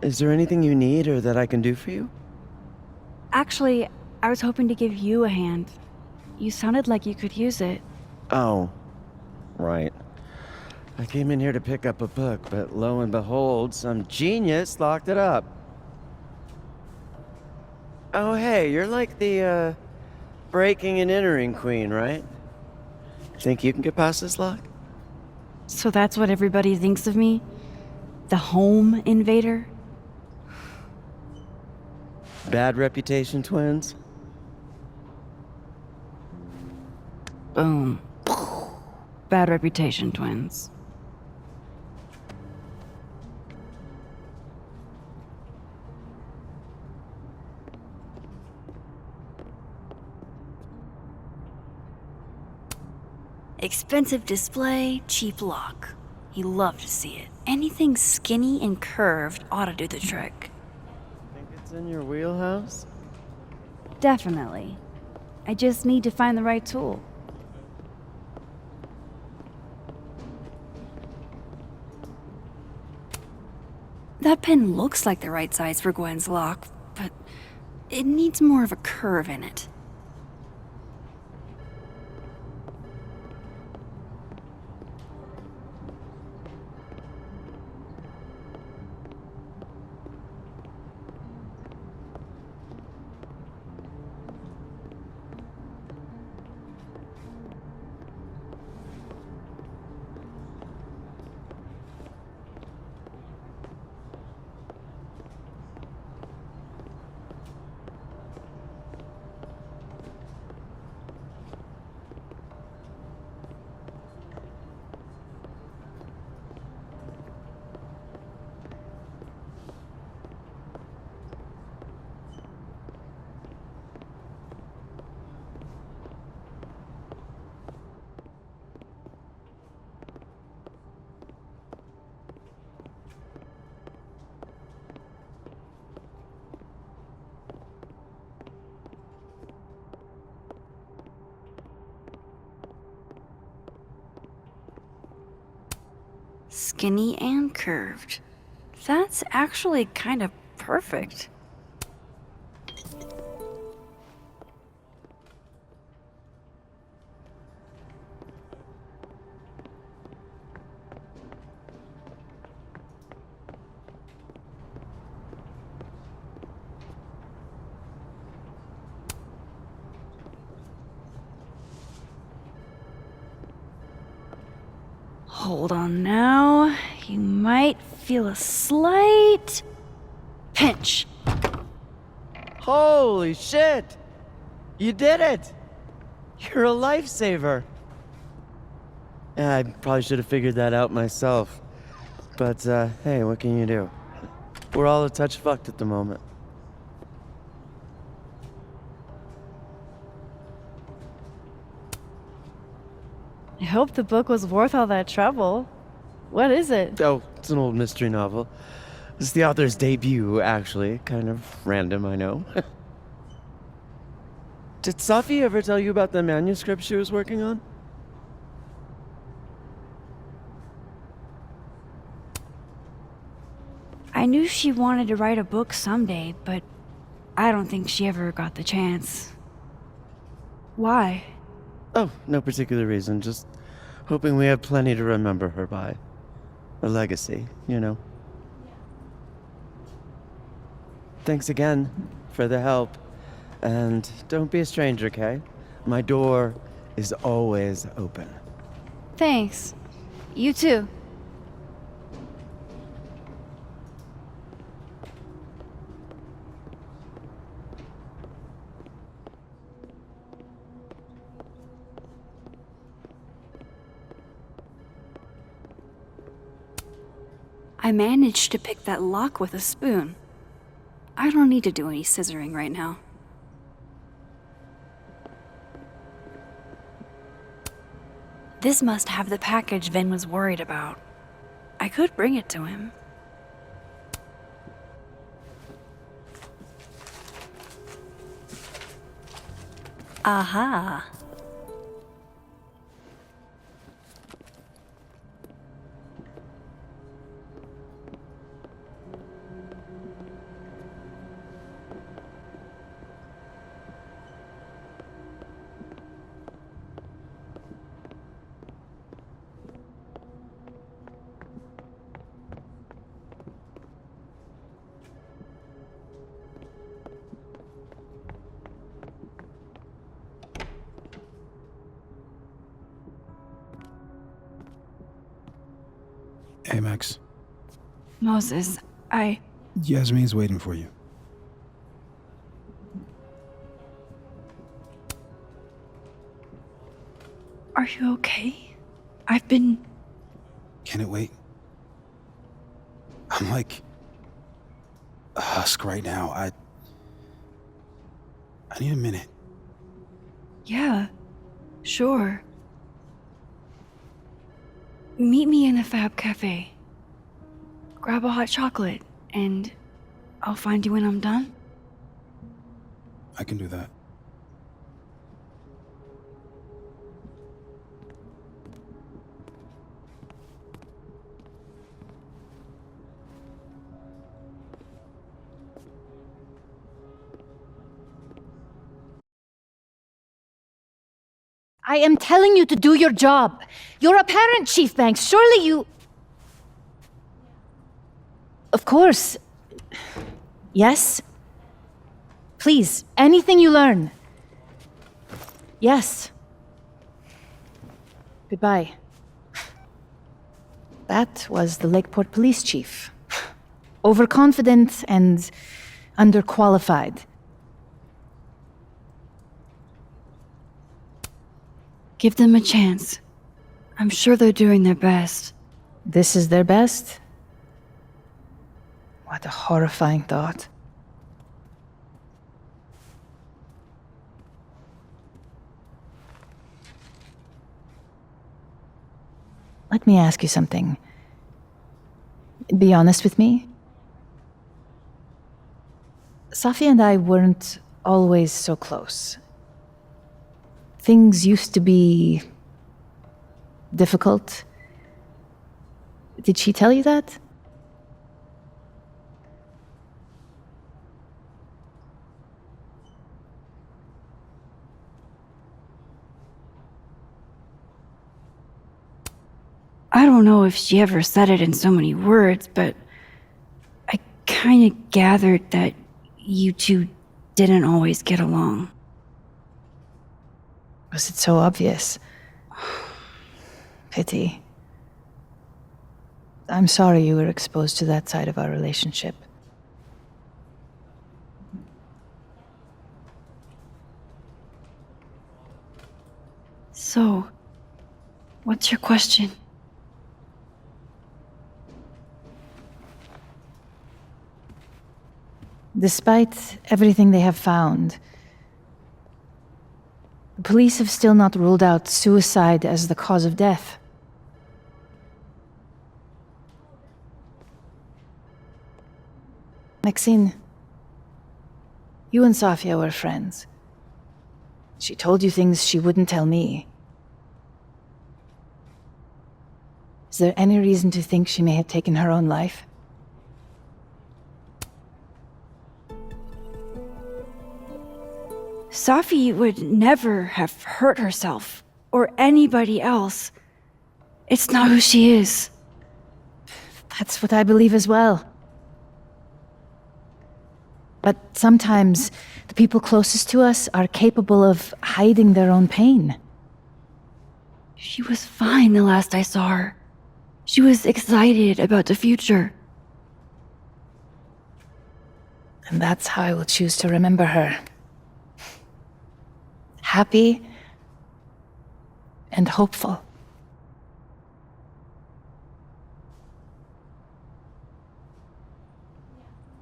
Is there anything you need or that I can do for you? Actually, I was hoping to give you a hand. You sounded like you could use it. Oh, right. I came in here to pick up a book, but lo and behold, some genius locked it up. Oh, hey, you're like the, breaking and entering queen, right? Think you can get past this lock? So that's what everybody thinks of me? The home invader? Bad reputation, twins? Boom. Bad reputation, twins. Expensive display, cheap lock. He loved to see it. Anything skinny and curved ought to do the trick. Think it's in your wheelhouse? Definitely. I just need to find the right tool. That pen looks like the right size for Gwen's lock, but it needs more of a curve in it. Skinny and curved. That's actually kind of perfect. Hold on now. You might feel a slight pinch. Holy shit! You did it! You're a lifesaver. Yeah, I probably should have figured that out myself. But, hey, what can you do? We're all a touch fucked at the moment. I hope the book was worth all that trouble. What is it? Oh, it's an old mystery novel. It's the author's debut, actually. Kind of random, I know. Did Safi ever tell you about the manuscript she was working on? I knew she wanted to write a book someday, but I don't think she ever got the chance. Why? Oh, no particular reason. Just hoping we have plenty to remember her by. A legacy, you know. Thanks again for the help. And don't be a stranger, Kay. My door is always open. Thanks. You too. I managed to pick that lock with a spoon. I don't need to do any scissoring right now. This must have the package Ven was worried about. I could bring it to him. Aha. Hey, Max. Moses, Yasmin's waiting for you. Are you okay? I've been... Can it wait? I'm like a husk right now. I need a minute. Yeah, sure. Meet me in a Fab Cafe. Grab a hot chocolate, and I'll find you when I'm done. I can do that. I am telling you to do your job. You're a parent, Chief Banks. Surely you... Of course. Yes? Please, anything you learn. Yes. Goodbye. That was the Lakeport Police Chief. Overconfident and underqualified. Give them a chance. I'm sure they're doing their best. This is their best? What a horrifying thought. Let me ask you something. Be honest with me. Safi and I weren't always so close. Things used to be difficult. Did she tell you that? I don't know if she ever said it in so many words, but I kind of gathered that you two didn't always get along. Was it so obvious? Pity. I'm sorry you were exposed to that side of our relationship. So, what's your question? Despite everything they have found, the police have still not ruled out suicide as the cause of death. Maxine, you and Safia were friends. She told you things she wouldn't tell me. Is there any reason to think she may have taken her own life? Safi would never have hurt herself, or anybody else. It's not who she is. That's what I believe as well. But sometimes, the people closest to us are capable of hiding their own pain. She was fine the last I saw her. She was excited about the future. And that's how I will choose to remember her. Happy and hopeful.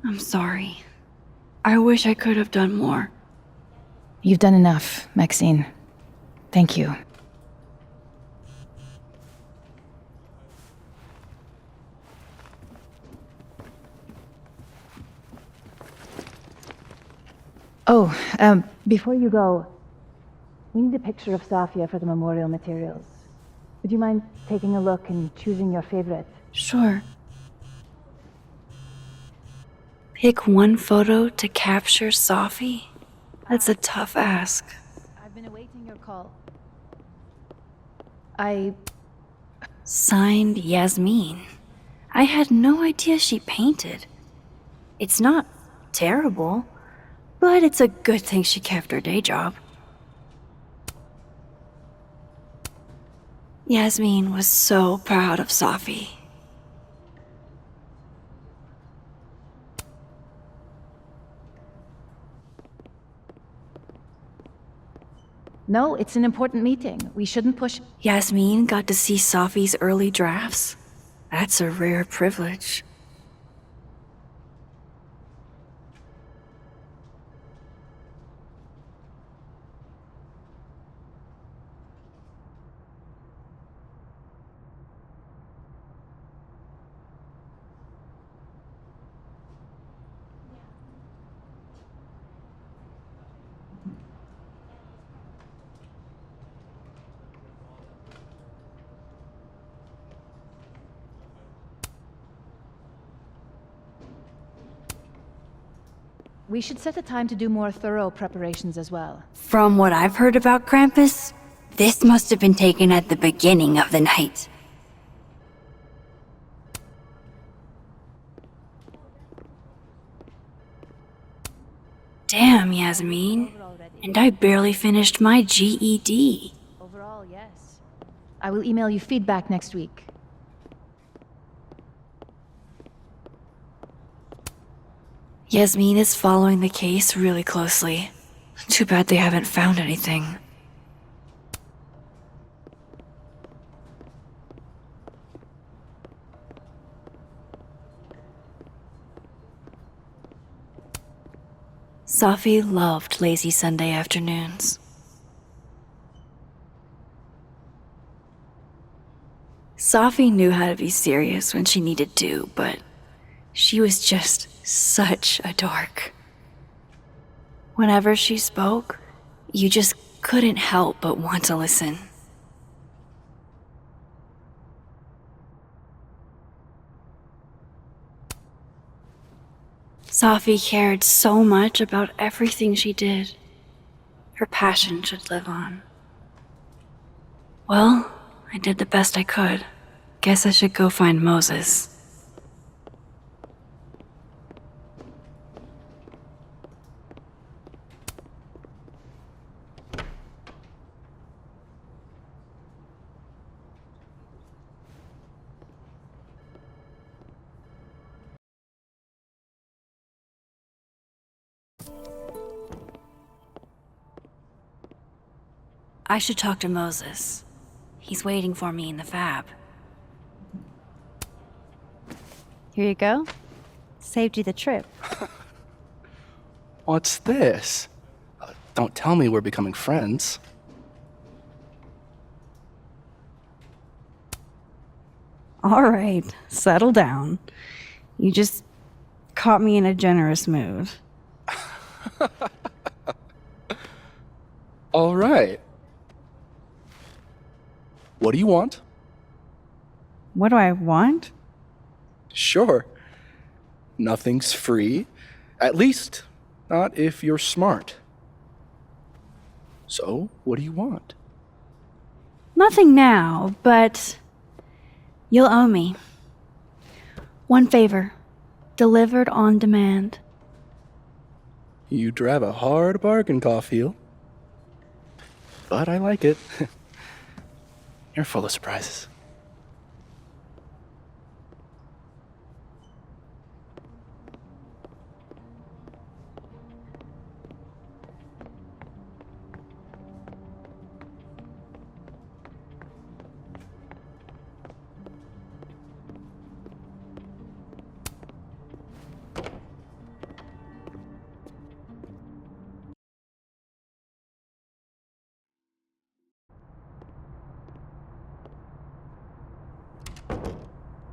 I'm sorry. I wish I could have done more. You've done enough, Maxine. Thank you. Oh, before you go, we need a picture of Safia for the memorial materials. Would you mind taking a look and choosing your favorite? Sure. Pick one photo to capture Safi? That's a tough ask. I've been awaiting your call. Signed Yasmin. I had no idea she painted. It's not terrible, but it's a good thing she kept her day job. Yasmin was so proud of Safi. No, it's an important meeting. We shouldn't push... Yasmin got to see Safi's early drafts. That's a rare privilege. We should set a time to do more thorough preparations as well. From what I've heard about Krampus, This must have been taken at the beginning of the night. Damn, Yasmin. And I barely finished my GED. Overall, yes. I will email you feedback next week. Yasmin is following the case really closely. Too bad they haven't found anything. Safi loved lazy Sunday afternoons. Safi knew how to be serious when she needed to, but she was just such a dork. Whenever she spoke, you just couldn't help but want to listen. Safi cared so much about everything she did. Her passion should live on. Well, I did the best I could. Guess I should go find Moses. I should talk to Moses. He's waiting for me in the fab. Here you go. Saved you the trip. What's this? Don't tell me we're becoming friends. All right, settle down. You just caught me in a generous mood. All right. What do you want? What do I want? Sure. Nothing's free. At least, not if you're smart. So, what do you want? Nothing now, but you'll owe me. One favor, delivered on demand. You drive a hard bargain, Caulfield. But I like it. You're full of surprises.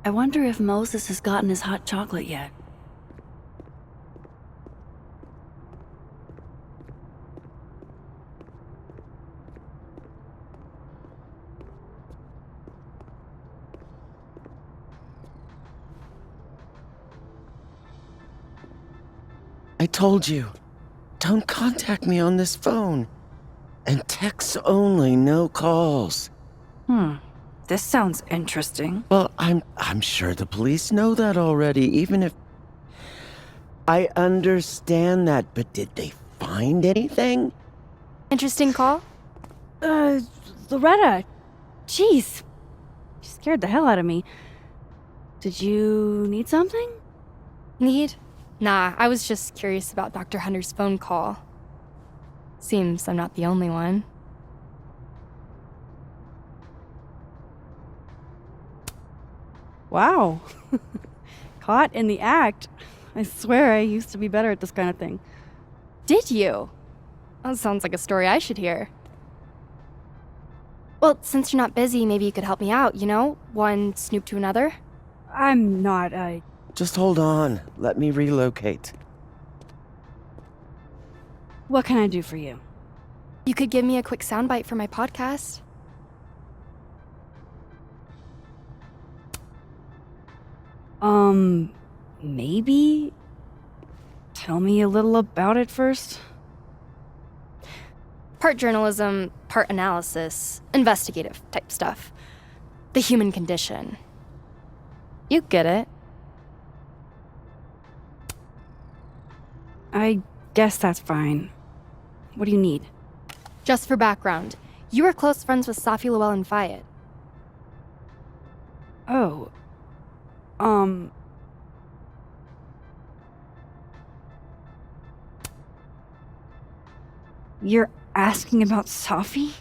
I wonder if Moses has gotten his hot chocolate yet. I told you, don't contact me on this phone. And texts only, no calls. This sounds interesting. Well, I'm sure the police know that already, even if... I understand that, but did they find anything? Interesting call? Loretta. Jeez. You scared the hell out of me. Did you need something? Need? Nah, I was just curious about Dr. Hunter's phone call. Seems I'm not the only one. Wow. Caught in the act. I swear I used to be better at this kind of thing. Did you? That sounds like a story I should hear. Well, since you're not busy, maybe you could help me out, you know? One snoop to another? I'm not, Just hold on. Let me relocate. What can I do for you? You could give me a quick soundbite for my podcast. Maybe? Tell me a little about it first. Part journalism, part analysis, investigative type stuff. The human condition. You get it. I guess that's fine. What do you need? Just for background, you were close friends with Safi Llewellyn and Fayed. Oh. You're asking about Safi?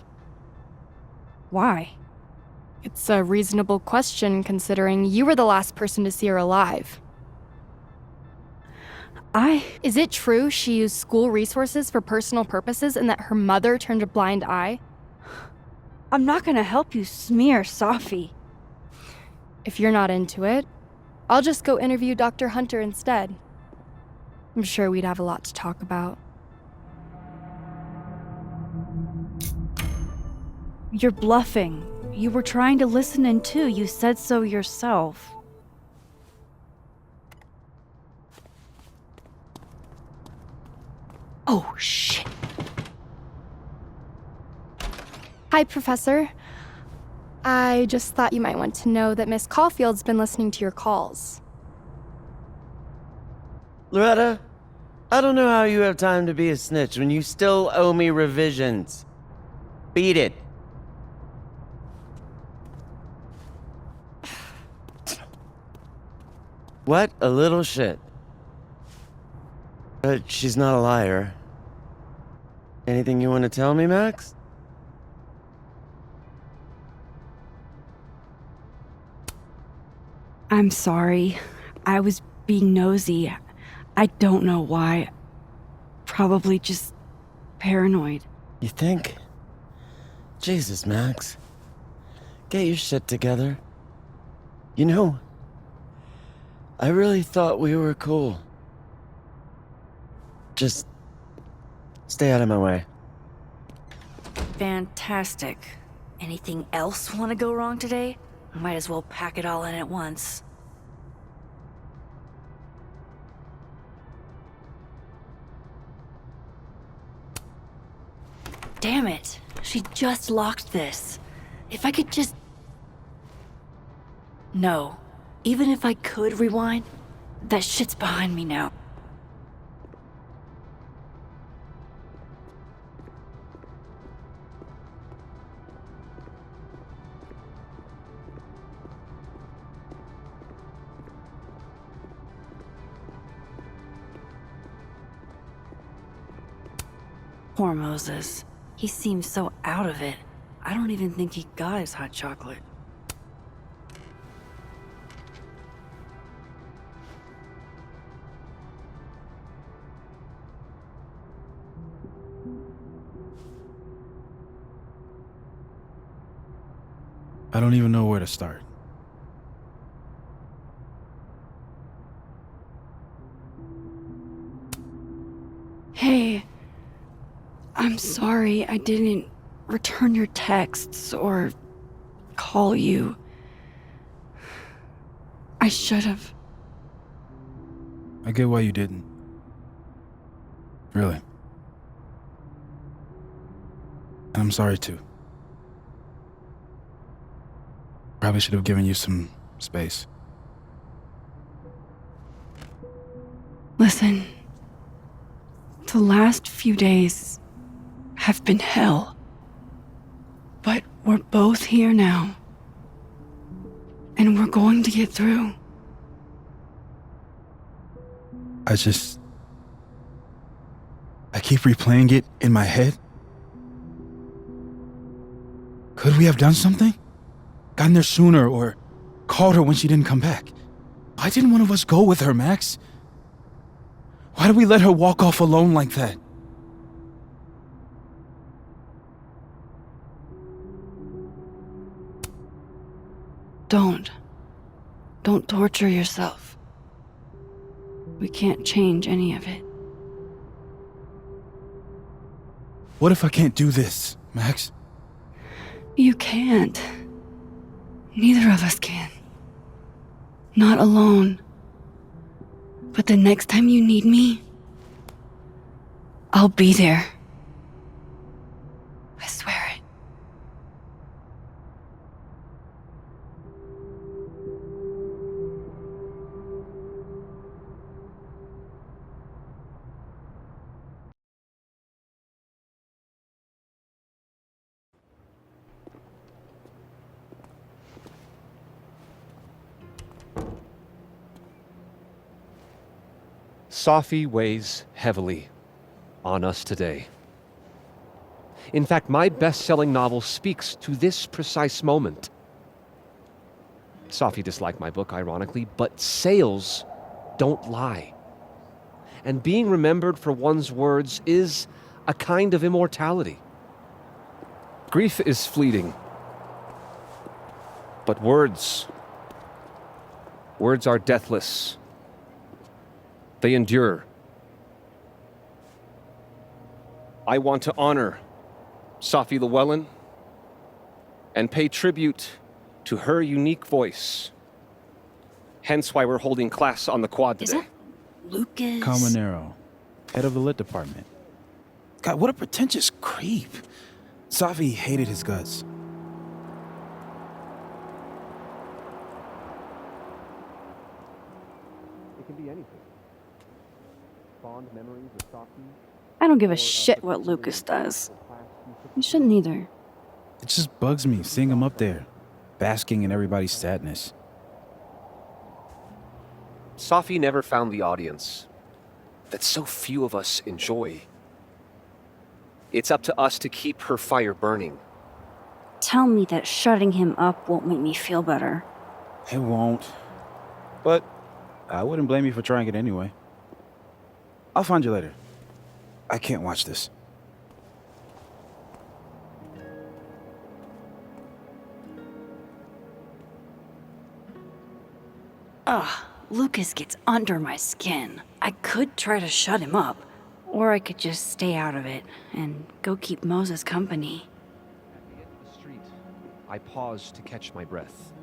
Why? It's a reasonable question considering you were the last person to see her alive. Is it true she used school resources for personal purposes and that her mother turned a blind eye? I'm not gonna help you smear Safi. If you're not into it, I'll just go interview Dr. Hunter instead. I'm sure we'd have a lot to talk about. You're bluffing. You were trying to listen in too. You said so yourself. Oh, shit. Hi, Professor. I just thought you might want to know that Miss Caulfield's been listening to your calls. Loretta, I don't know how you have time to be a snitch when you still owe me revisions. Beat it. What a little shit. But she's not a liar. Anything you want to tell me, Max? I'm sorry. I was being nosy. I don't know why. Probably just paranoid. You think? Jesus, Max. Get your shit together. You know, I really thought we were cool. Just stay out of my way. Fantastic. Anything else want to go wrong today? Might as well pack it all in at once. Damn it. She just locked this. If I could just... No. Even if I could rewind, that shit's behind me now. Poor Moses. He seems so out of it. I don't even think he got his hot chocolate. I don't even know where to start. Hey, I'm sorry I didn't return your texts or call you. I should have. I get why you didn't. Really. And I'm sorry too. Probably should have given you some space. Listen, the last few days have been hell. But we're both here now. And we're going to get through. I keep replaying it in my head. Could we have done something? Gotten there sooner or called her when she didn't come back? Why didn't one of us go with her, Max? Why did we let her walk off alone like that? Don't torture yourself. We can't change any of it. What if I can't do this, Max? You can't. Neither of us can. Not alone. But the next time you need me, I'll be there. Sophie weighs heavily on us today. In fact, my best-selling novel speaks to this precise moment. Sophie disliked my book, ironically, but sales don't lie. And being remembered for one's words is a kind of immortality. Grief is fleeting. But words are deathless. They endure. I want to honor Sophie Llewellyn and pay tribute to her unique voice. Hence why we're holding class on the quad today. Is that Lucas? Calmanero, head of the lit department. God, what a pretentious creep. Sophie hated his guts. It can be anything. Fond memories of Sophie. I don't give a shit what Lucas does. You shouldn't either. It just bugs me seeing him up there, basking in everybody's sadness. Sophie never found the audience that so few of us enjoy. It's up to us to keep her fire burning. Tell me that shutting him up won't make me feel better. It won't. But I wouldn't blame you for trying it anyway. I'll find you later. I can't watch this. Ugh, Lucas gets under my skin. I could try to shut him up, or I could just stay out of it and go keep Moses company. At the end of the street, I pause to catch my breath.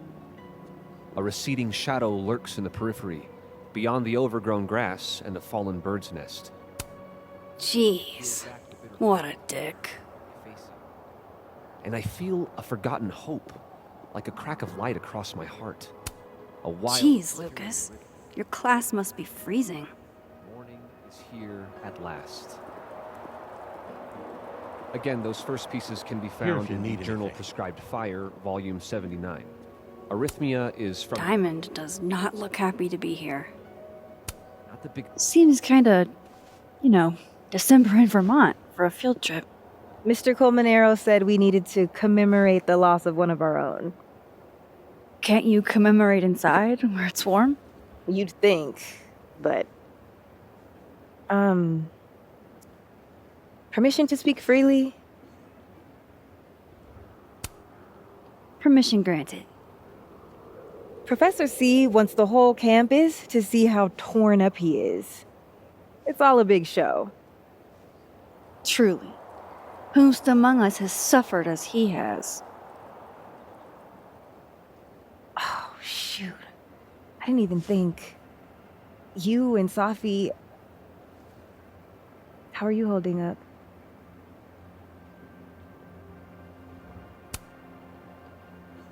A receding shadow lurks in the periphery, beyond the overgrown grass and the fallen bird's nest. Jeez, what a dick. And I feel a forgotten hope, like a crack of light across my heart. A wild... Jeez, Lucas. Your class must be freezing. Morning is here at last. Again, those first pieces can be found in the Journal Prescribed Fire, Volume 79. Arrhythmia is from... Diamond does not look happy to be here. Not the big... Seems kinda, December in Vermont for a field trip. Mr. Colmenero said we needed to commemorate the loss of one of our own. Can't you commemorate inside where it's warm? You'd think, but... Permission to speak freely? Permission granted. Professor C wants the whole campus to see how torn up he is. It's all a big show. Truly. Whomst among us has suffered as he has? Oh, shoot. I didn't even think. You and Sophie... How are you holding up?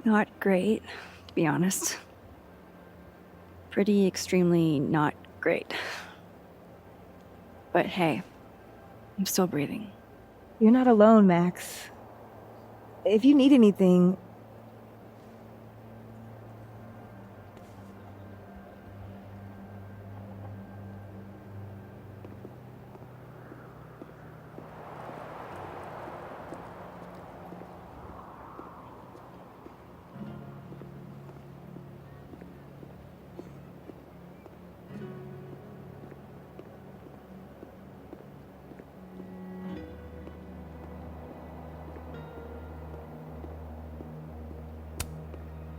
Not great, to be honest. Pretty extremely not great. But hey, I'm still breathing. You're not alone, Max. If you need anything...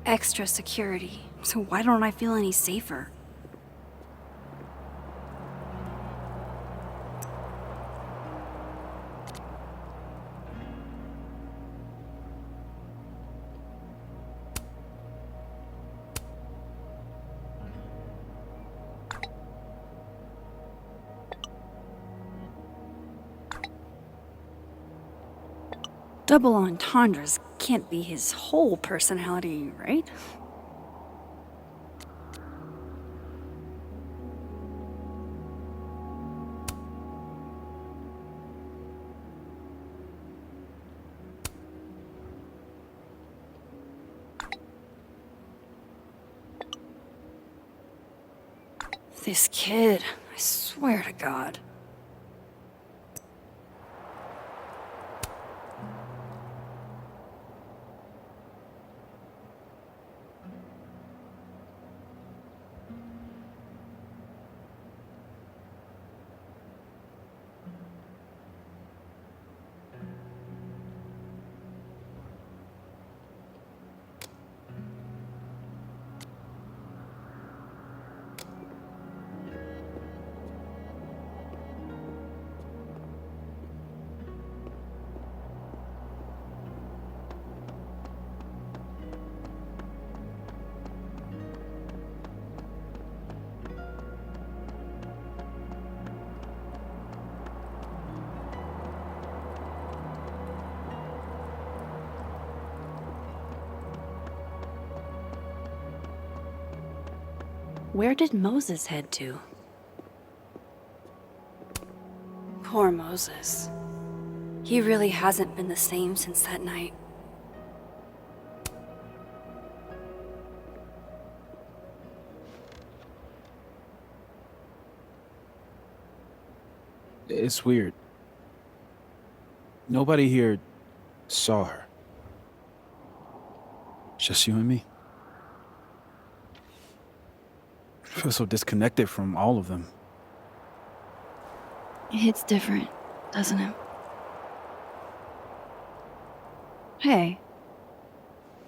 Extra security, so why don't I feel any safer? Double entendres can't be his whole personality, right? This kid, I swear to God. Where did Moses head to? Poor Moses. He really hasn't been the same since that night. It's weird. Nobody here saw her. Just you and me. I feel so disconnected from all of them. It hits different, doesn't it? Hey,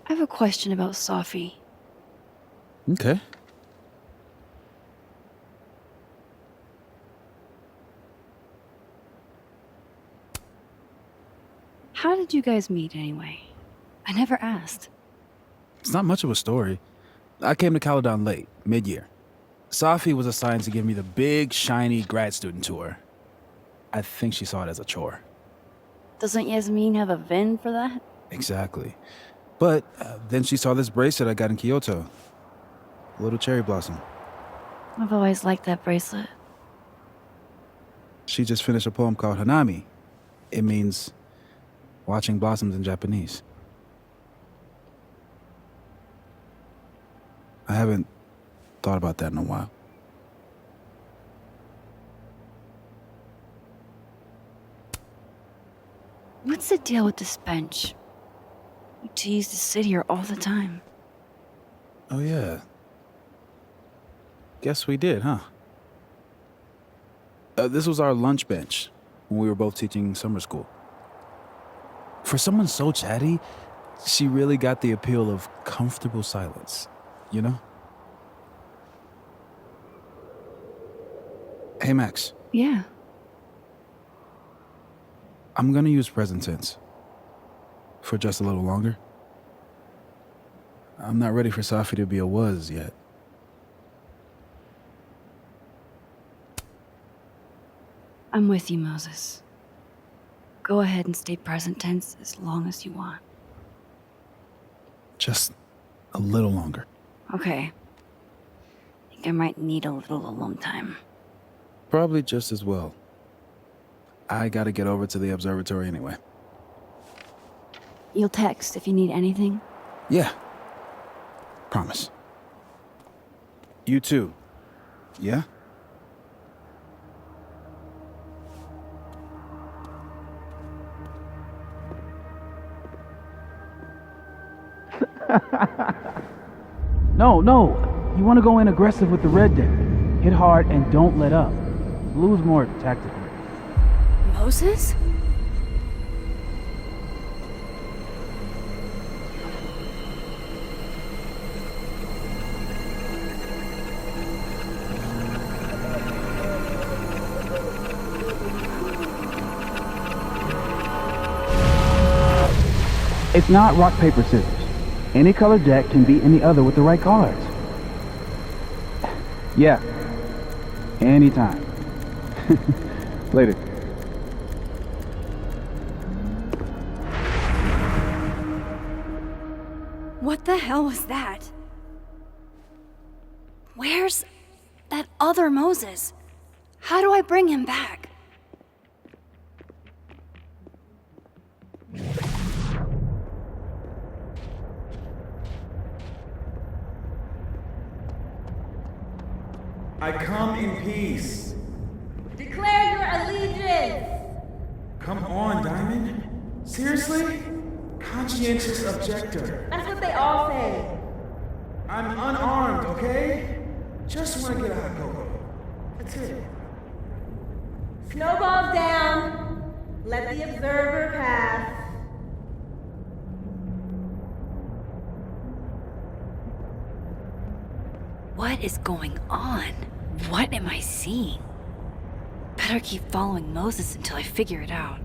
I have a question about Safi. Okay. How did you guys meet anyway? I never asked. It's not much of a story. I came to Caledon late, mid-year. Safi was assigned to give me the big, shiny grad student tour. I think she saw it as a chore. Doesn't Yasmin have a VIN for that? Exactly. But then she saw this bracelet I got in Kyoto. A little cherry blossom. I've always liked that bracelet. She just finished a poem called Hanami. It means watching blossoms in Japanese. I haven't thought about that in a while. What's the deal with this bench? You used to sit here all the time. Oh, yeah. Guess we did, huh? This was our lunch bench when we were both teaching summer school. For someone so chatty, she really got the appeal of comfortable silence, you know? Hey, Max. Yeah. I'm gonna use present tense. For just a little longer. I'm not ready for Safi to be a was yet. I'm with you, Moses. Go ahead and stay present tense as long as you want. Just a little longer. Okay. I think I might need a little alone time. Probably just as well. I gotta get over to the observatory anyway. You'll text if you need anything? Yeah. Promise. You too. Yeah? No. You want to go in aggressive with the red deck. Hit hard and don't let up. Blue's more tactical. Moses? It's not rock, paper, scissors. Any color deck can beat any other with the right cards. Yeah. Anytime. Later. What the hell was that? Where's that other Moses? How do I bring him back? I come in peace. kids! Come on, Diamond. Seriously? Conscientious objector. That's what they all say. I'm unarmed, okay? Just want to get a hot cocoa. That's it. Snowballs down. Let the observer pass. What is going on? What am I seeing? Better keep following Moses until I figure it out.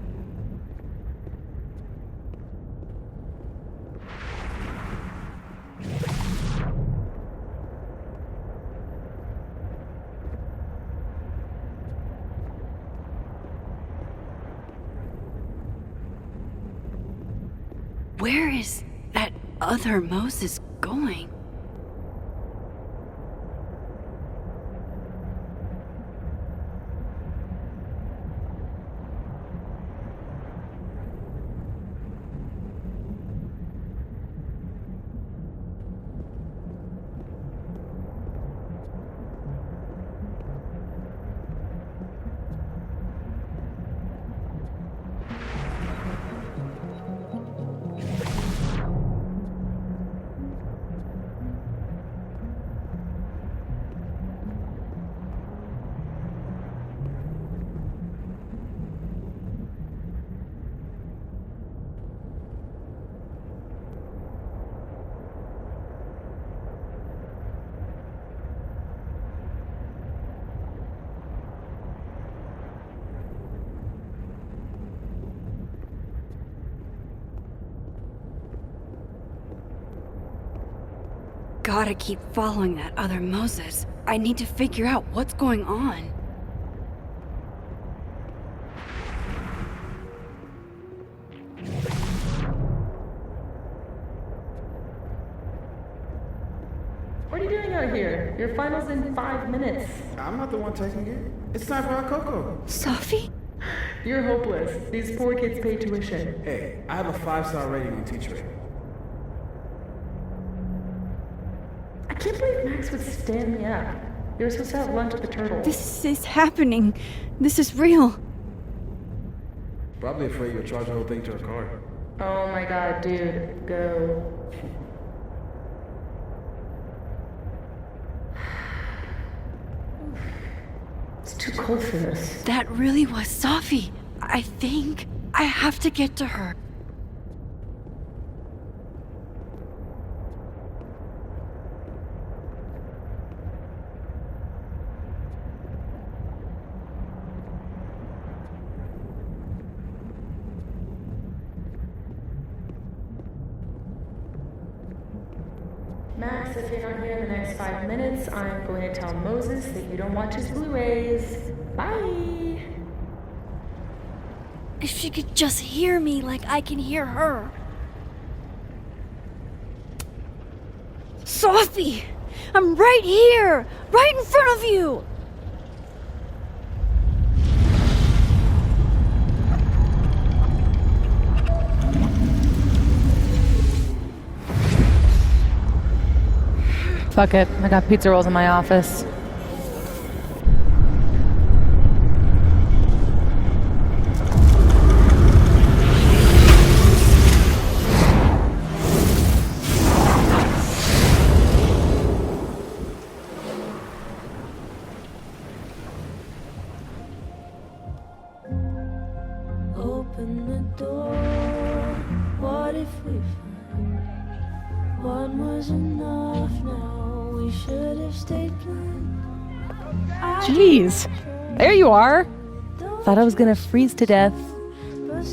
Where is that other Moses going? Gotta keep following that other Moses. I need to figure out what's going on. What are you doing out here? Your final's in 5 minutes. I'm not the one taking it. It's time for our cocoa. Sophie? You're hopeless. These poor kids pay tuition. Hey, I have a 5-star rating on Teacher. I can't believe Max would stand me up. You were supposed to have lunch at the Turtle. This is happening. This is real. Probably afraid you'll charge the whole thing to her card. Oh my god, dude. Go. It's too cold for this. That really was Sophie. I think I have to get to her. Max, if you're not here in the next 5 minutes, I'm going to tell Moses that you don't watch his Blu-rays. Bye! If she could just hear me like I can hear her. Sophie! I'm right here! Right in front of you! Fuck it. I got pizza rolls in my office. Open the door. What if we find one was enough now? We should have stayed blind. Jeez. There you are. Thought I was gonna freeze to death. But